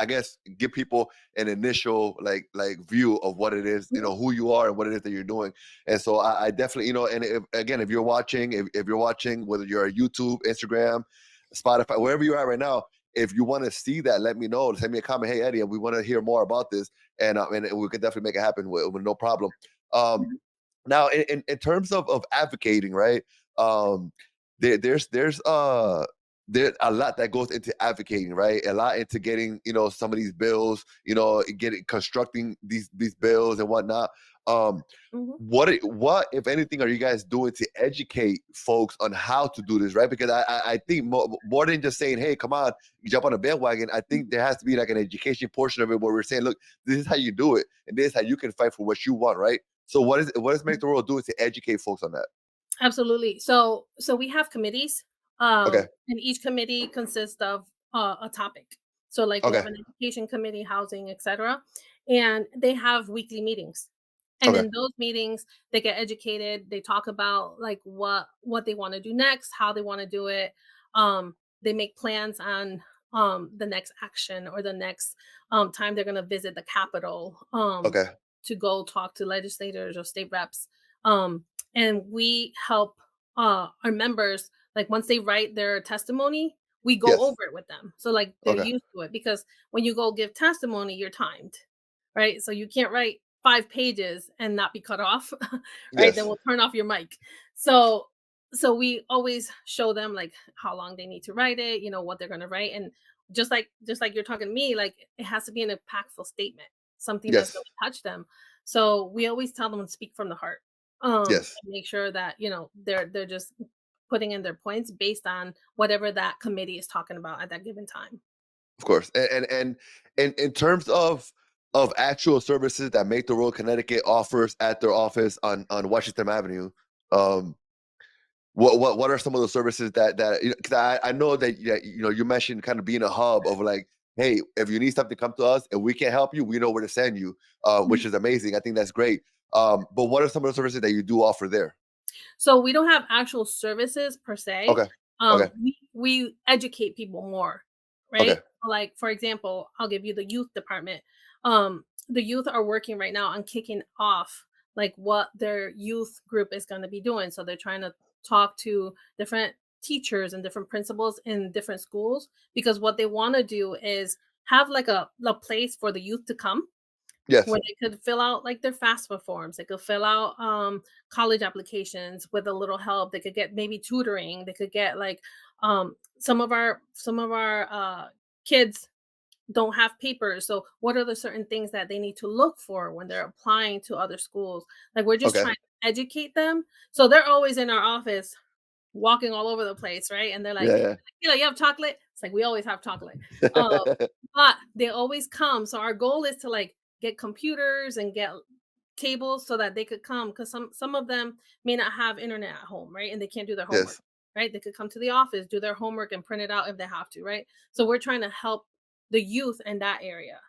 guess give people an initial like view of what it is, mhm, who you are and what it is that you're doing. And so I definitely, and if you're watching, if you're watching, whether you're on YouTube, Instagram, Spotify, wherever you're at right now, if you want to see that, let me know. Send me a comment. Hey Eddie, we want to hear more about this, and we could definitely make it happen with no problem. Um, mhm, Now, in terms of advocating, right? Um, there's a lot that goes into advocating, right? A lot into getting some of these bills, getting constructing these bills and whatnot. Um, mhm, what if anything are you guys doing to educate folks on how to do this, right? Because I think more than just saying, hey, come on, you jump on a bandwagon. I think mhm, there has to be like an education portion of it where we're saying, look, this is how you do it, and this is how you can fight for what you want, right? So what is Make mhm. the World doing to educate folks on that? Absolutely. So we have committees, Okay. and each committee consists of a topic. So like we have Okay. an education committee, housing, etc., and they have weekly meetings. And Okay. in those meetings, they get educated. They talk about like what they want to do next, how they want to do it. They make plans on the next action or the next time they're going to visit the Capitol Okay. to go talk to legislators or state reps. And we help our members, like once they write their testimony, we go Yes. over it with them. So like they're Okay. used to it because when you go give testimony, you're timed, right? So you can't write 5 pages and not be cut off, right? Then Yes. we'll turn off your mic. So so we always show them like how long they need to write it, what they're going to write, and just like you're talking to me, like it has to be an impactful statement, something that's Yes. going to touch them. So we always tell them to speak from the heart, Yes. and make sure that they're just putting in their points based on whatever that committee is talking about at that given time. Of course. And in terms of actual services that Make the Road Connecticut offers at their office on Washington Avenue, um, what are some of the services that 'cause I know that, yeah, you mentioned kind of being a hub of like, hey, if you need something, come to us. If we can't help you, we know where to send you, which is amazing. I think that's great. But what are some of the services that you do offer there? So we don't have actual services per se. Okay. Okay. We educate people more, Okay. right? Like for example, I'll give you the youth department. The youth are working right now on kicking off like what their youth group is going to be doing. So they're trying to talk to different teachers and different principals in different schools because what they want to do is have like a place for the youth to come Yes. where they could fill out like their FAFSA forms. They could fill out college applications with a little help. They could get maybe tutoring. They could get like some of our kids don't have papers. So what are the certain things that they need to look for when they're applying to other schools? Like we're just Okay. trying to educate them. So they're always in our office walking all over the place, right? And they're like, Yeah. You have chocolate?" It's like, "We always have chocolate." Um, Yeah. but they always come. So our goal is to like get computers and get tables so that they could come because some of them may not have internet at home, right? And they can't do their homework, Yes. right? They could come to the office, do their homework, and print it out if they have to, right? So we're trying to help the youth in that area.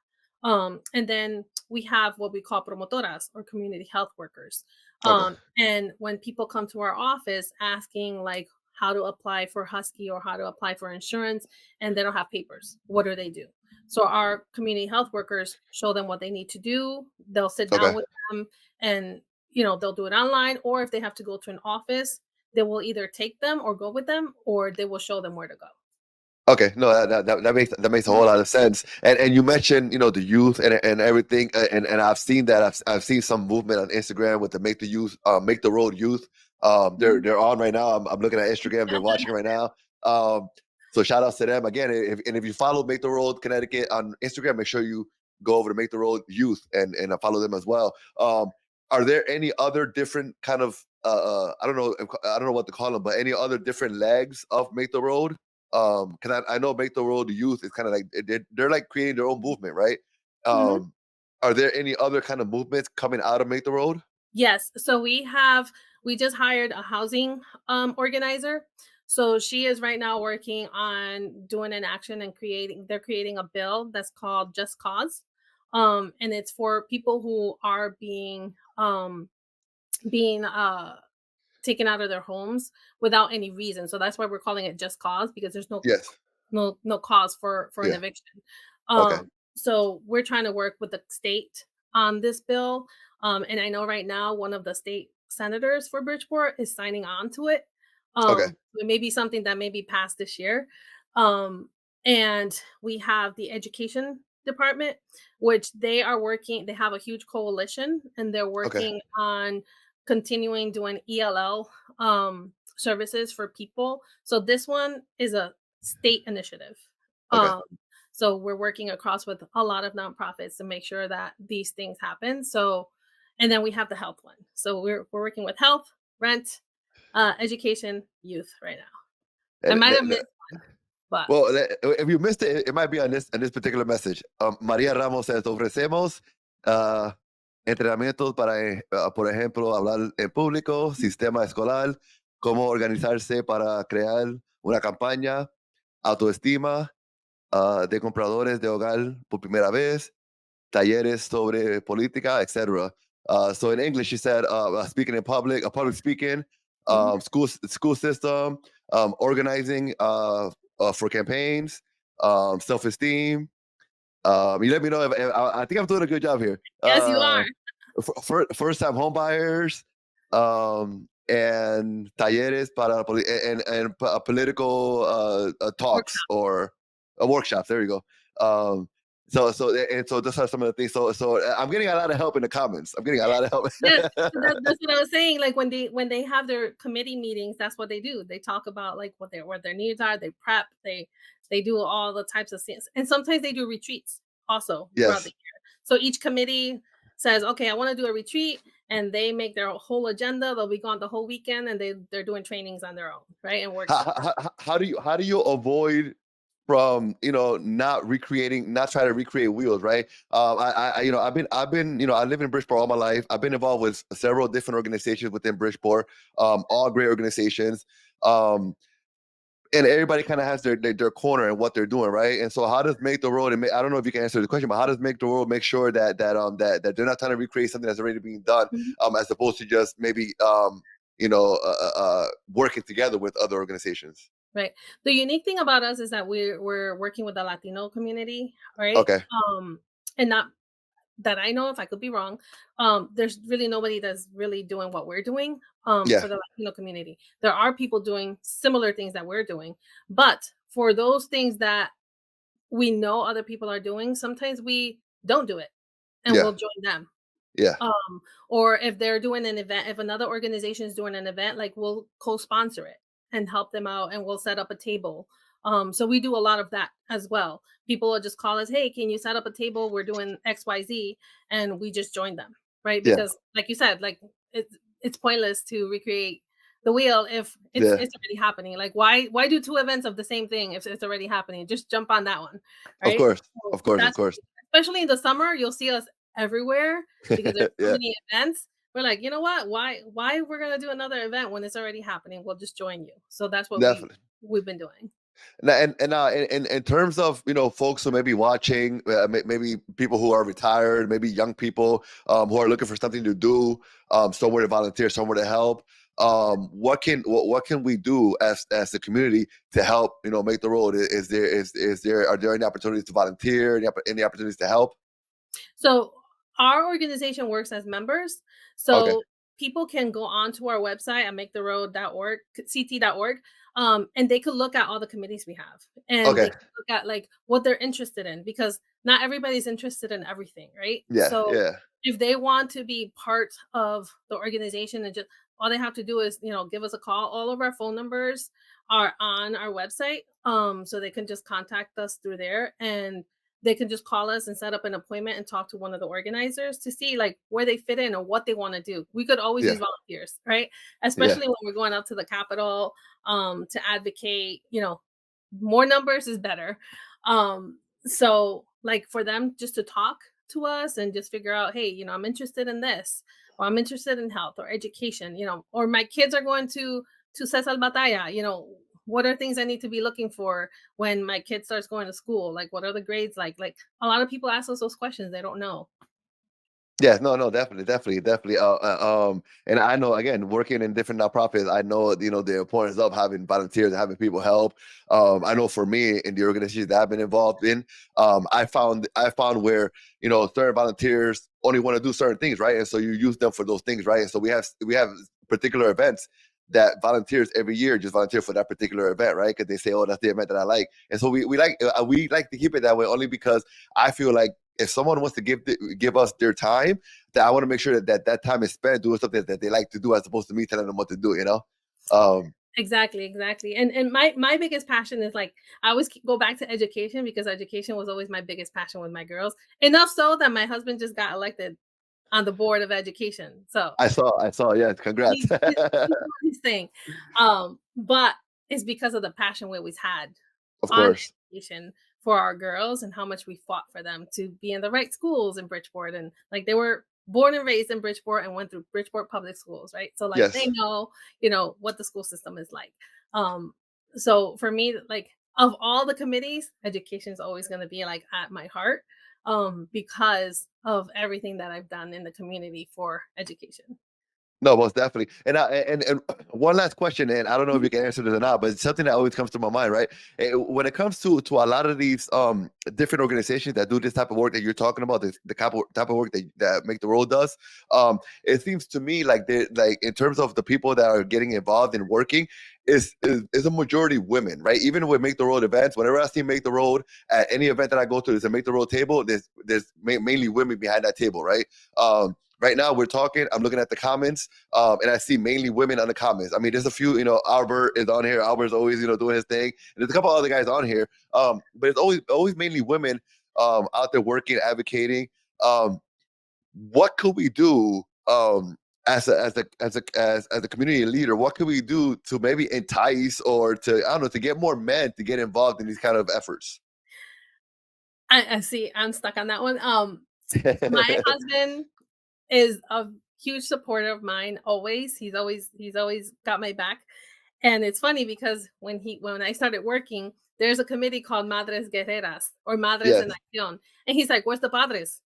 And then we have what we call promotoras or community health workers. Okay. And when people come to our office asking like how to apply for Husky or how to apply for insurance and they don't have papers, what do they do? So our community health workers show them what they need to do. They'll sit down Okay. with them and they'll do it online, or if they have to go to an office, they will either take them or go with them, or they will show them where to go. Okay, no, that makes a whole lot of sense. And you mentioned, the youth and everything, and I've seen that. I've seen some movement on Instagram with the Make the Road Youth. Mhm. They're on right now. I'm looking at Instagram. They're watching right now. So shout outs to them again. If you follow Make the Road Connecticut on Instagram, make sure you go over to Make the Road Youth and follow them as well. Are there any other different kind of I don't know what to call them, but any other different legs of Make the Road? Because I know Make the Road Youth is kind of like they're like creating their own movement, right? Mhm. Um, are there any other kind of movements coming out of Make the Road? Yes. So we just hired a housing organizer. So she is right now working on doing an action and they're creating a bill that's called Just Cause. And it's for people who are being taken out of their homes without any reason. So that's why we're calling it Just Cause, because there's no Yes. no cause for an Yeah. eviction. Okay. So we're trying to work with the state on this bill. And I know right now one of the state senators for Bridgeport is signing on to it. Okay. It may be something that may be passed this year. Um, and we have the education department, which they have a huge coalition and they're Okay. working on continuing doing ELL services for people. So this one is a state initiative. Okay. Um, so we're working across with a lot of nonprofits to make sure that these things happen. So, and then we have the health one. So we're working with health, rent, education, youth right now. I And might have missed one, but well, if you missed it, it might be on this particular message. Maria Ramos says ofrecemos uh, entrenamientos para, por ejemplo, hablar en público, sistema escolar, cómo organizarse para crear una campaña, autoestima, de compradores de hogar por primera vez, talleres sobre política, etc. So in English, she said, speaking in public, public speaking, Mhm. school system, organizing for campaigns, self-esteem. You let me know if I think I'm doing a good job here. Yes, you are. First-time home buyers, and talleres para political talks Workshop. or workshops. There you go. Um, so those are some of the things. So I'm getting a lot of help in the comments. I'm getting a lot of help. Yeah, so that's what I was saying, like, when they have their committee meetings, that's what they do. They talk about, like, what their needs are, they prep, they do all the types of things, and sometimes they do retreats also throughout the Yes. year. So each committee says, "Okay, I wanna do a retreat," and they make their whole agenda, they'll be gone the whole weekend, and they're doing trainings on their own, right, and workshops. How do you avoid from not trying to recreate wheels, right? I've been I live in Bridgeport all my life. I've been involved with several different organizations within Bridgeport, all great organizations. Um, and everybody kind of has their corner and what they're doing, right? And so, how does Make the World? I don't know if you can answer the question, but how does Make the World make sure that they're not trying to recreate something that's already being done, Mhm. as opposed to just maybe working together with other organizations? Right. The unique thing about us is that we're working with the Latino community, right? Okay. And not that I know if I could be wrong, there's really nobody that's really doing what we're doing, Yeah. for the Latino community. There are people doing similar things that we're doing, but for those things that we know other people are doing, sometimes we don't do it and Yeah. we'll join them. Yeah. Or if they're doing an event, if another organization is doing an event, like we'll co-sponsor it and help them out and we'll set up a table. So we do a lot of that as well. People will just call us, hey, can you set up a table? We're doing XYZ, and we just join them, right? Yeah. Because like you said, like it's pointless to recreate the wheel if it's Yeah. it's already happening. Like why do two events of the same thing if it's already happening? Just jump on that one, Of right? course. So Of course. Of that's course. especially in the summer, you'll see us everywhere because there's so Yeah. many events. We're like, you know what? Why we're gonna do another event when it's already happening? We'll just join you. So that's what Definitely. we've been doing. In terms of folks who may be watching, maybe people who are retired, maybe young people who are looking for something to do, somewhere to volunteer, somewhere to help. What can we do as the community to help make the road? Is there are there any opportunities to volunteer? Any opportunities to help? So our organization works as members. Okay. So people can go onto our website at maketheroad.org, ct.org, and they could look at all the committees we have, and they Okay. can look at like what they're interested in because not everybody's interested in everything, right? Yeah. So Yeah. if they want to be part of the organization and just all they have to do is give us a call. All of our phone numbers are on our website, so they can just contact us through there, and they can just call us and set up an appointment and talk to one of the organizers to see like where they fit in or what they want to do. We could always Yeah. use volunteers, right? Yeah. Especially when we're going out to the Capitol, to advocate, more numbers is better. So like for them just to talk to us and just figure out, hey, I'm interested in this, or I'm interested in health or education, or my kids are going to Cesar Batalla, what are things I need to be looking for when my kid starts going to school? Like, what are the grades like? Like, a lot of people ask us those questions. They don't know. Yeah, no, no, definitely, definitely, definitely. And I know, again, working in different nonprofits, I know, the importance of having volunteers and having people help. I know for me in the organizations that I've been involved in, I found where certain volunteers only want to do certain things, right? And so you use them for those things, right? And so we have particular events that volunteers every year just volunteer for that particular event, right? Because they say, oh, that's the event that I like, and so we like to keep it that way only because I feel like if someone wants to give us their time, that I want to make sure that time is spent doing something that they like to do, as opposed to me telling them what to do. Um, Exactly, exactly. And my biggest passion is like I always go back to education because education was always my biggest passion with my girls. Enough so that my husband just got elected on the board of education. So I saw. Yeah, congrats. he's doing his thing. But it's because of the passion we always had Of on course. education for our girls and how much we fought for them to be in the right schools in Bridgeport. And like they were born and raised in Bridgeport and went through Bridgeport public schools, right? So like they Yes. know, what the school system is like. Um, so for me, like of all the committees, education is always going to be like at my heart, because of everything that I've done in the community for education. No, most definitely. And one last question, and I don't know if Mhm. you can answer this or not, but it's something that always comes to my mind, right? When it comes to a lot of these different organizations that do this type of work that you're talking about, the type of work that Make the Road does, it seems to me like they like in terms of the people that are getting involved in working, is a majority women, right? Even with Make the Road events, whenever I see Make the Road at any event that I go to, there's a Make the Road table. There's mainly women behind that table, right? Right now we're talking. I'm looking at the comments, and I see mainly women on the comments. I mean, there's a few. Albert is on here. Albert's always doing his thing. And there's a couple other guys on here, but it's always mainly women out there working, advocating. Um, what could we do as a community leader? What could we do to maybe entice or to I don't know to get more men to get involved in these kind of efforts? I see. I'm stuck on that one. My husband is a huge supporter of mine always. He's always got my back. And it's funny because when I started working, there's a committee called Madres Guerreras or Madres en Yes. Acción. And he's like, "Where's the padres?"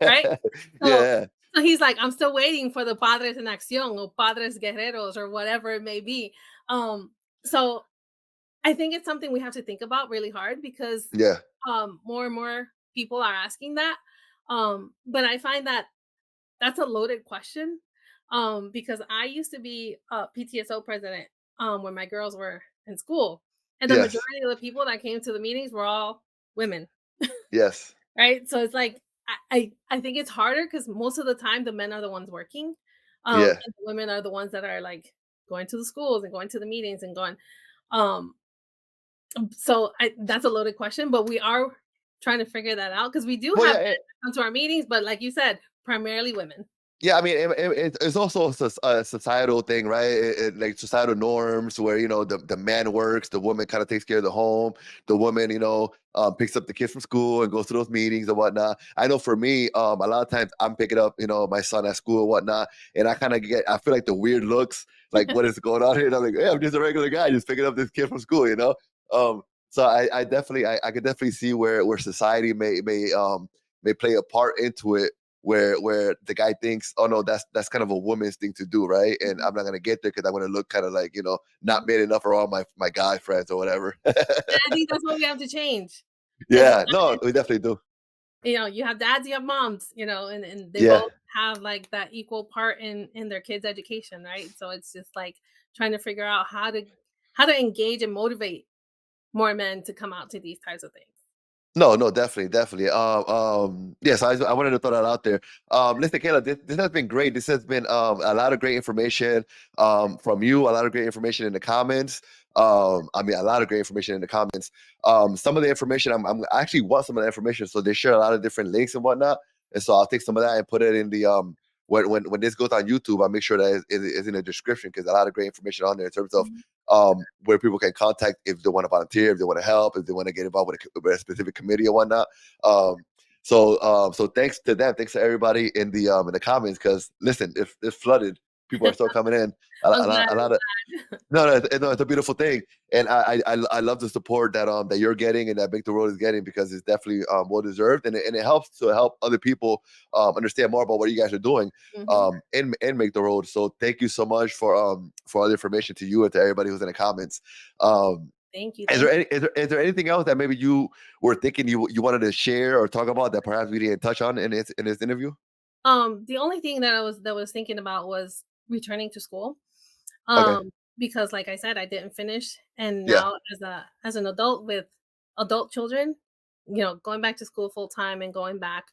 Right? So Yeah. so he's like, "I'm still waiting for the Padres en Acción or Padres Guerreros or whatever it may be." So I think it's something we have to think about really hard because Yeah. more and more people are asking that. But I find that that's a loaded question, because I used to be a PTSO president, when my girls were in school, and the Yes. majority of the people that came to the meetings were all women, Yes. right? So it's like I think it's harder because most of the time the men are the ones working, Yeah. and the women are the ones that are like going to the schools and going to the meetings and going. Um, so that's a loaded question, but we are trying to figure that out because we do Well, have yeah. men that come to our meetings, but like you said, primarily women. Yeah, I mean, it's also a societal thing, right? Like societal norms where the man works, the woman kind of takes care of the home, the woman picks up the kids from school and goes to those meetings and whatnot. I know for me, a lot of times I'm picking up my son at school and whatnot, and I feel like the weird looks, like what is going on here? And I'm like, hey, I'm just a regular guy, just picking up this kid from school. So I could definitely see where society may play a part into it where the guy thinks, oh no, that's kind of a woman's thing to do, right? And Mhm, I'm not gonna get there because I'm gonna look kind of like not mhm. man enough for all my guy friends or whatever. And I think that's what we have to change, because Yeah, no, we definitely do. you have dads, you have moms, and they Yeah, both have, like, that equal part in their kids' education, right? So it's just, like, trying to figure out how to engage and motivate more men to come out to these types of things. no, no, definitely, definitely. Yes, I wanted to throw that out there. Listen, Kayla, this has been great. This has been a lot of great information from you. A lot of great information in the comments. I mean, a lot of great information in the comments. Some of the information I actually want some of the information. So they share a lot of different links and whatnot. And so I'll take some of that and put it in the when this goes on YouTube. I'll make sure that it's in the description because a lot of great information on there in terms of Mhm. where people can contact if they want to volunteer, if they want to help, if they want to get involved with a specific committee or whatnot. So thanks to them, thanks to everybody in the comments because listen, if it's flooded, people are still coming in. I'm glad, A lot of no, no, it's a beautiful thing, and I love the support that you're getting and that Big the Road is getting because it's definitely well deserved, and it helps to help other people understand more about what you guys are doing mhm. and Make the Road. So thank you so much for all the information to you and to everybody who's in the comments. Um, Thank you, is there thank you. is there anything else that maybe you were thinking you wanted to share or talk about that perhaps we didn't touch on in this interview? The only thing that I was thinking about was returning to school. Okay. Because like I said, I didn't finish, and Yeah. now as an adult with adult children, going back to school full time and going back,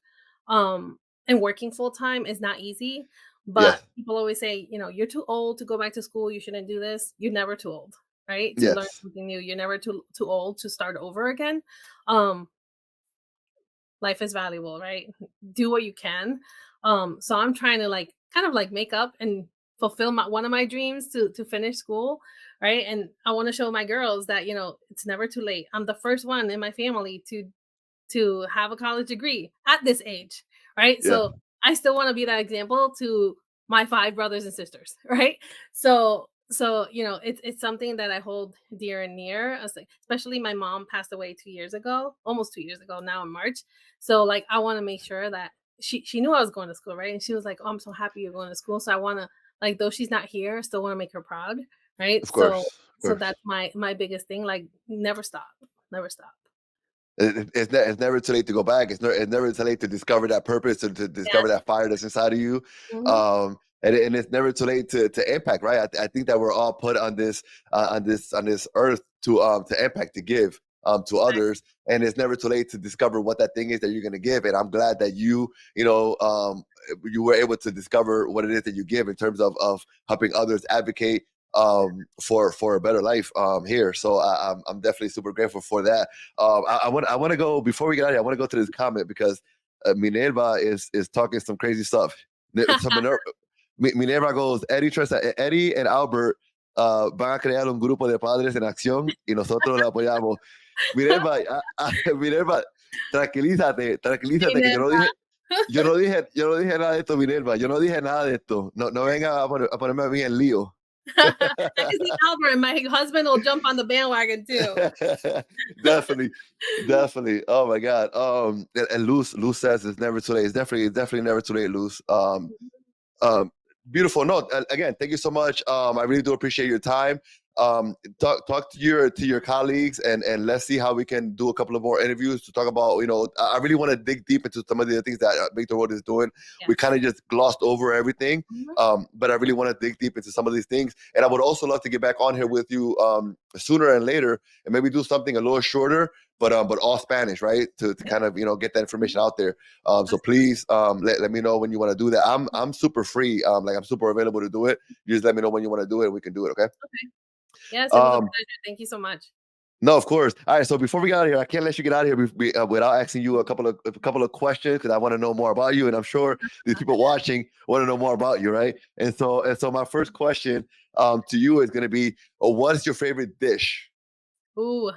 and working full time is not easy. But Yes. people always say, you're too old to go back to school. You shouldn't do this. You're never too old, right? To learn Yes. something new. You're never too old to start over again. Um, Life is valuable, right? Do what you can. So I'm trying to like kind of like make up and fulfill one of my dreams to finish school, right? And I want to show my girls that it's never too late. I'm the first one in my family to have a college degree at this age, right? Yeah. So I still want to be that example to my five brothers and sisters, right? So So, it's something that I hold dear and near, as like, especially my mom passed away 2 years ago, almost 2 years ago now in March. So, like, I wanna make sure that she knew I was going to school, right? And she was like, "Oh, I'm so happy you're going to school." So I wanna, like, though she's not here, I still wanna make her proud, right? Of So course, of so course. that's my biggest thing, like, never stop, never stop. It's never too late to go back. It's never too late to discover that purpose, to discover Yes. that fire that's inside of you. Mhm. And it's never too late to impact, right? I think that we're all put on this earth to impact, to give to others, and it's never too late to discover what that thing is that you're going to give. And I'm glad that you were able to discover what it is that you give in terms of helping others advocate for a better life here. So I'm definitely super grateful for that. I want to go before we get out of here. I want to go to this comment because Minerva is talking some crazy stuff. So Minerva goes, Eddie and Albert van a crear un grupo de padres en acción y nosotros la apoyamos. Minerva, Minerva, tranquilízate, que Minerva. yo no dije nada de esto, Minerva. Yo no dije nada de esto. No, no venga a ponerme a mí en lío. I can see Albert, and my husband will jump on the bandwagon too. Definitely, definitely. Oh my God. And Luz says it's never too late. It's definitely never too late, Luz. Um, Beautiful. No, again, thank you so much. I really do appreciate your time. Talk to your colleagues, and let's see how we can do a couple of more interviews to talk about. I really want to dig deep into some of the things that Victor Road is doing. We Yes. kind of just glossed over everything, Mhm. but I really want to dig deep into some of these things. And I would also love to get back on here with you sooner and later, and maybe do something a little shorter, but all Spanish, right? To Yep. kind of get that information out there. So Absolutely. please let me know when you want to do that. I'm super free. Like I'm super available to do it. You just let me know when you want to do it and we can do it, okay? Okay. Yes, it was a Um pleasure. Thank you so much. no, of course. All right, so before we get out of here, I can't let you get out of here without asking you a couple of questions because I want to know more about you, and I'm sure these people watching want to know more about you, right? And so my first question to you is going to be, what's your favorite dish? Ooh,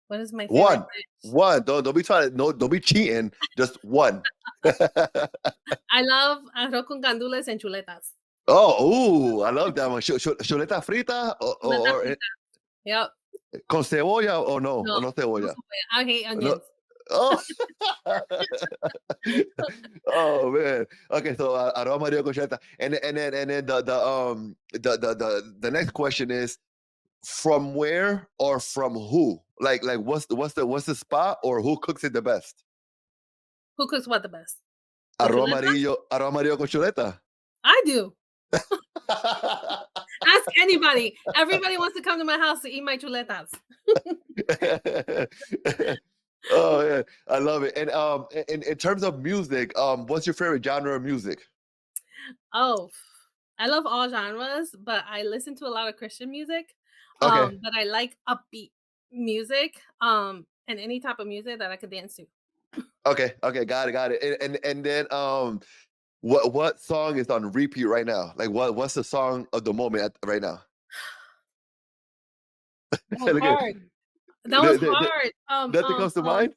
what is my favorite One, dish? one. Don't be trying to no, don't be cheating. Just one. I love arroz con gandules and chuletas. Oh, ooh, I love that one. Chuleta frita Chuleta or frita. Yep. con cebolla No, o no no cebolla? se puede. I hate No. onions. Oh. Oh man. Okay, so arroz Mario con chuleta. And then the next question is, from where or from who? Like what's the spot or who cooks it the best? Who cooks what the best? The chuletas? Arroz amarillo con chuleta. I do. Ask anybody. Everybody wants to come to my house to eat my chuletas. Oh yeah, I love it. And in terms of music, what's your favorite genre of music? Oh, I love all genres, but I listen to a lot of Christian music. Okay, But I like upbeat music, and any type of music that I could dance to. okay, got it. And then what song is on repeat right now? Like what's the song of the moment right now? That was Look at hard. That was the, hard. nothing comes to mind.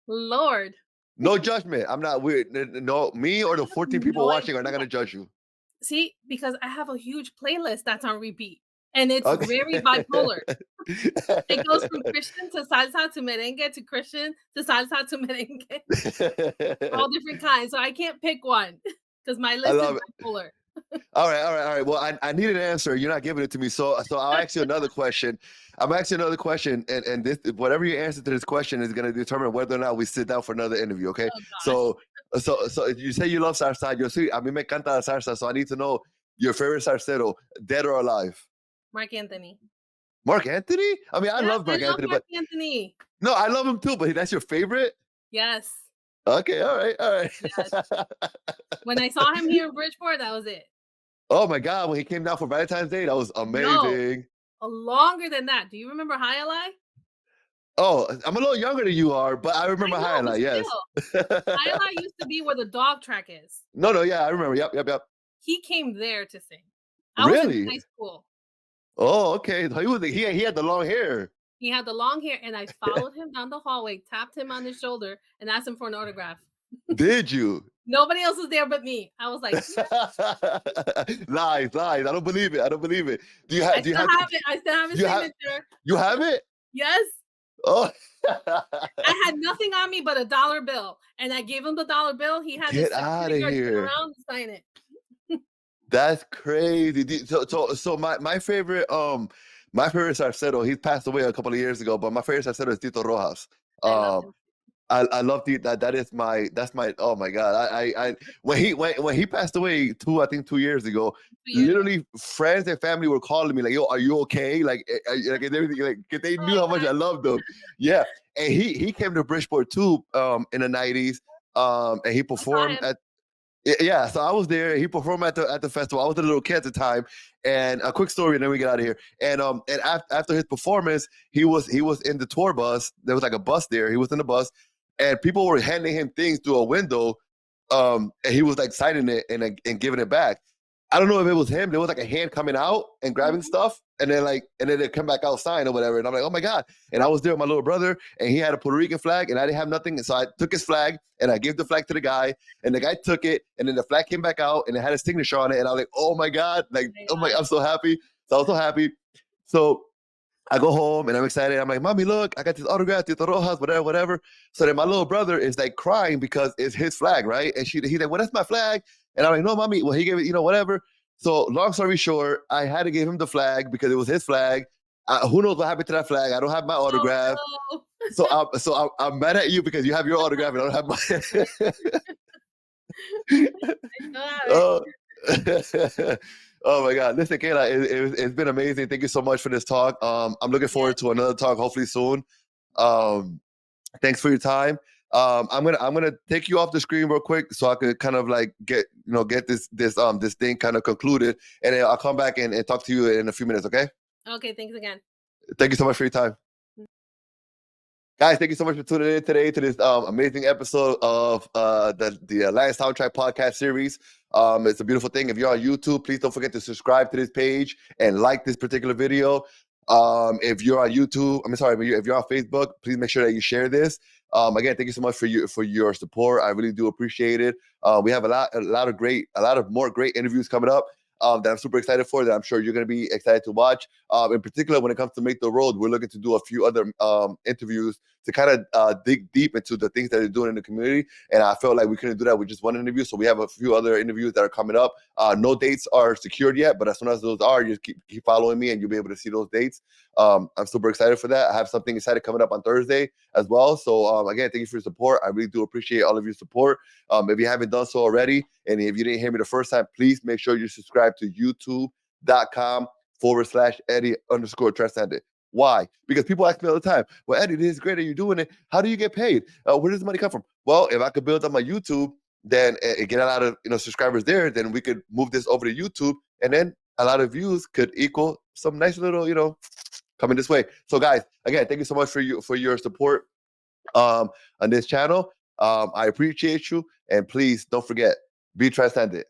Lord. No judgment. I'm not weird. No, me or the I have 14 people no watching are not idea. gonna judge you. See, because I have a huge playlist that's on repeat, and it's very Okay. bipolar. It goes from Christian to salsa to merengue to Christian to salsa to merengue, all different kinds. So I can't pick one because my I list is love it. bipolar. All right. Well, I need an answer. You're not giving it to me, so I'll ask you another question. I'm asking another question, and this whatever you answer to this question is going to determine whether or not we sit down for another interview. Okay? Oh gosh. So you say you love salsa. Yo sí, a mí me encanta la salsa. So I need to know your favorite salsero, dead or alive. Mark Anthony. Mark Anthony? I mean, I Yes, love I Mark love Anthony, Mark but Anthony. no, I love him too. But that's your favorite? Yes. Okay, all right. Yes. When I saw him here in Bridgeport, that was it. Oh my God, when he came down for Valentine's Day, that was No, amazing. longer than that. Do you remember High Ally? Oh, I'm a little younger than you are, but I I remember know, but highlight. Yes. still. High Ally used to be where the dog track is. No, no, yeah, I remember. Yep. He came there to sing. I was in Really? high school. Oh, okay. He had the long hair. He had the long hair, and I followed him down the hallway, tapped him on the shoulder, and asked him for an autograph. Did you? Nobody else was there but me. I was like, Lies, lies. I don't believe it. I don't believe it. Do you I have? Do you still have? have it. I still have his You have? signature. You have it? Yes. Oh, I had nothing on me but a dollar bill, and I gave him the dollar bill. He had his get out security of guard turn here. around and sign it. That's crazy. So my favorite salsero, he passed away a couple of years ago, but my favorite salsero is Tito Rojas. I love Um, him. I love that is my oh my god. I when he passed away I think 2 years ago, 2 years ago. literally friends and family were calling me like, yo, are you okay? Like and everything, like 'cause they knew Oh how much I loved them. Yeah. And he came to Bridgeport too in the 90s. And he I saw performed him. at yeah, so I was there. He performed at the festival. I was a little kid at the time. And a quick story, and then we get out of here. And after his performance, he was in the tour bus. There was like a bus there. He was in the bus, and people were handing him things through a window. And he was like signing it and giving it back. I don't know if it was him. There was like a hand coming out and grabbing Mhm. stuff, and then it come back out signed or whatever. And I'm like, oh my god! And I was there with my little brother, and he had a Puerto Rican flag, and I didn't have nothing. So I took his flag and I gave the flag to the guy, and the guy took it, and then the flag came back out, and it had his signature on it, and I was like, oh my god! Like, My oh my, God. I'm so happy. So I was so happy. So I go home and I'm excited. I'm like, mommy, look, I got this autograph, Tito Rojas, whatever, whatever. So then my little brother is like crying because it's his flag, right? And he's like, well, that's my flag. And I'm like, no, mommy. Well, he gave it, whatever. So long story short, I had to give him the flag because it was his flag. Who knows what happened to that flag? I don't have my Oh autograph. no. So I'm mad at you because you have your autograph and I don't have mine. I still have it. Oh. Oh my God. Listen, Kayla, it's been amazing. Thank you so much for this talk. I'm looking Yes. forward to another talk, hopefully soon. Um, Thanks for your time. I'm gonna take you off the screen real quick so I could kind of like get this thing kind of concluded, and then I'll come back and talk to you in a few minutes. Okay? Okay, thanks again. Thank you so much for your time. Guys, thank you so much for tuning in today to this amazing episode of the Last Soundtrack podcast series. It's a beautiful thing. If you're on YouTube, please don't forget to subscribe to this page and like this particular video. If you're on YouTube, I'm sorry, if you're on Facebook, please make sure that you share this. Again, thank you so much for your support. I really do appreciate it. We have a lot of more great interviews coming up. That I'm super excited for, that I'm sure you're going to be excited to watch. In particular, when it comes to Make the Road, we're looking to do a few other interviews to kind of dig deep into the things that they're doing in the community. And I felt like we couldn't do that with just one interview. So we have a few other interviews that are coming up. No dates are secured yet, but as soon as those are, you just keep following me and you'll be able to see those dates. I'm super excited for that. I have something excited coming up on Thursday as well. So again, thank you for your support. I really do appreciate all of your support. If you haven't done so already, and if you didn't hear me the first time, please make sure you subscribe to youtube.com/Eddie_Tranzcendent. Why? Because people ask me all the time, well, Eddie, this is great that you're doing it. How do you get paid? Where does the money come from? Well, if I could build up my YouTube, then and get a lot of subscribers there, then we could move this over to YouTube, and then a lot of views could equal some nice little, coming this way. So guys, again, thank you so much for your support on this channel. I appreciate you, and please don't forget, be transcendent.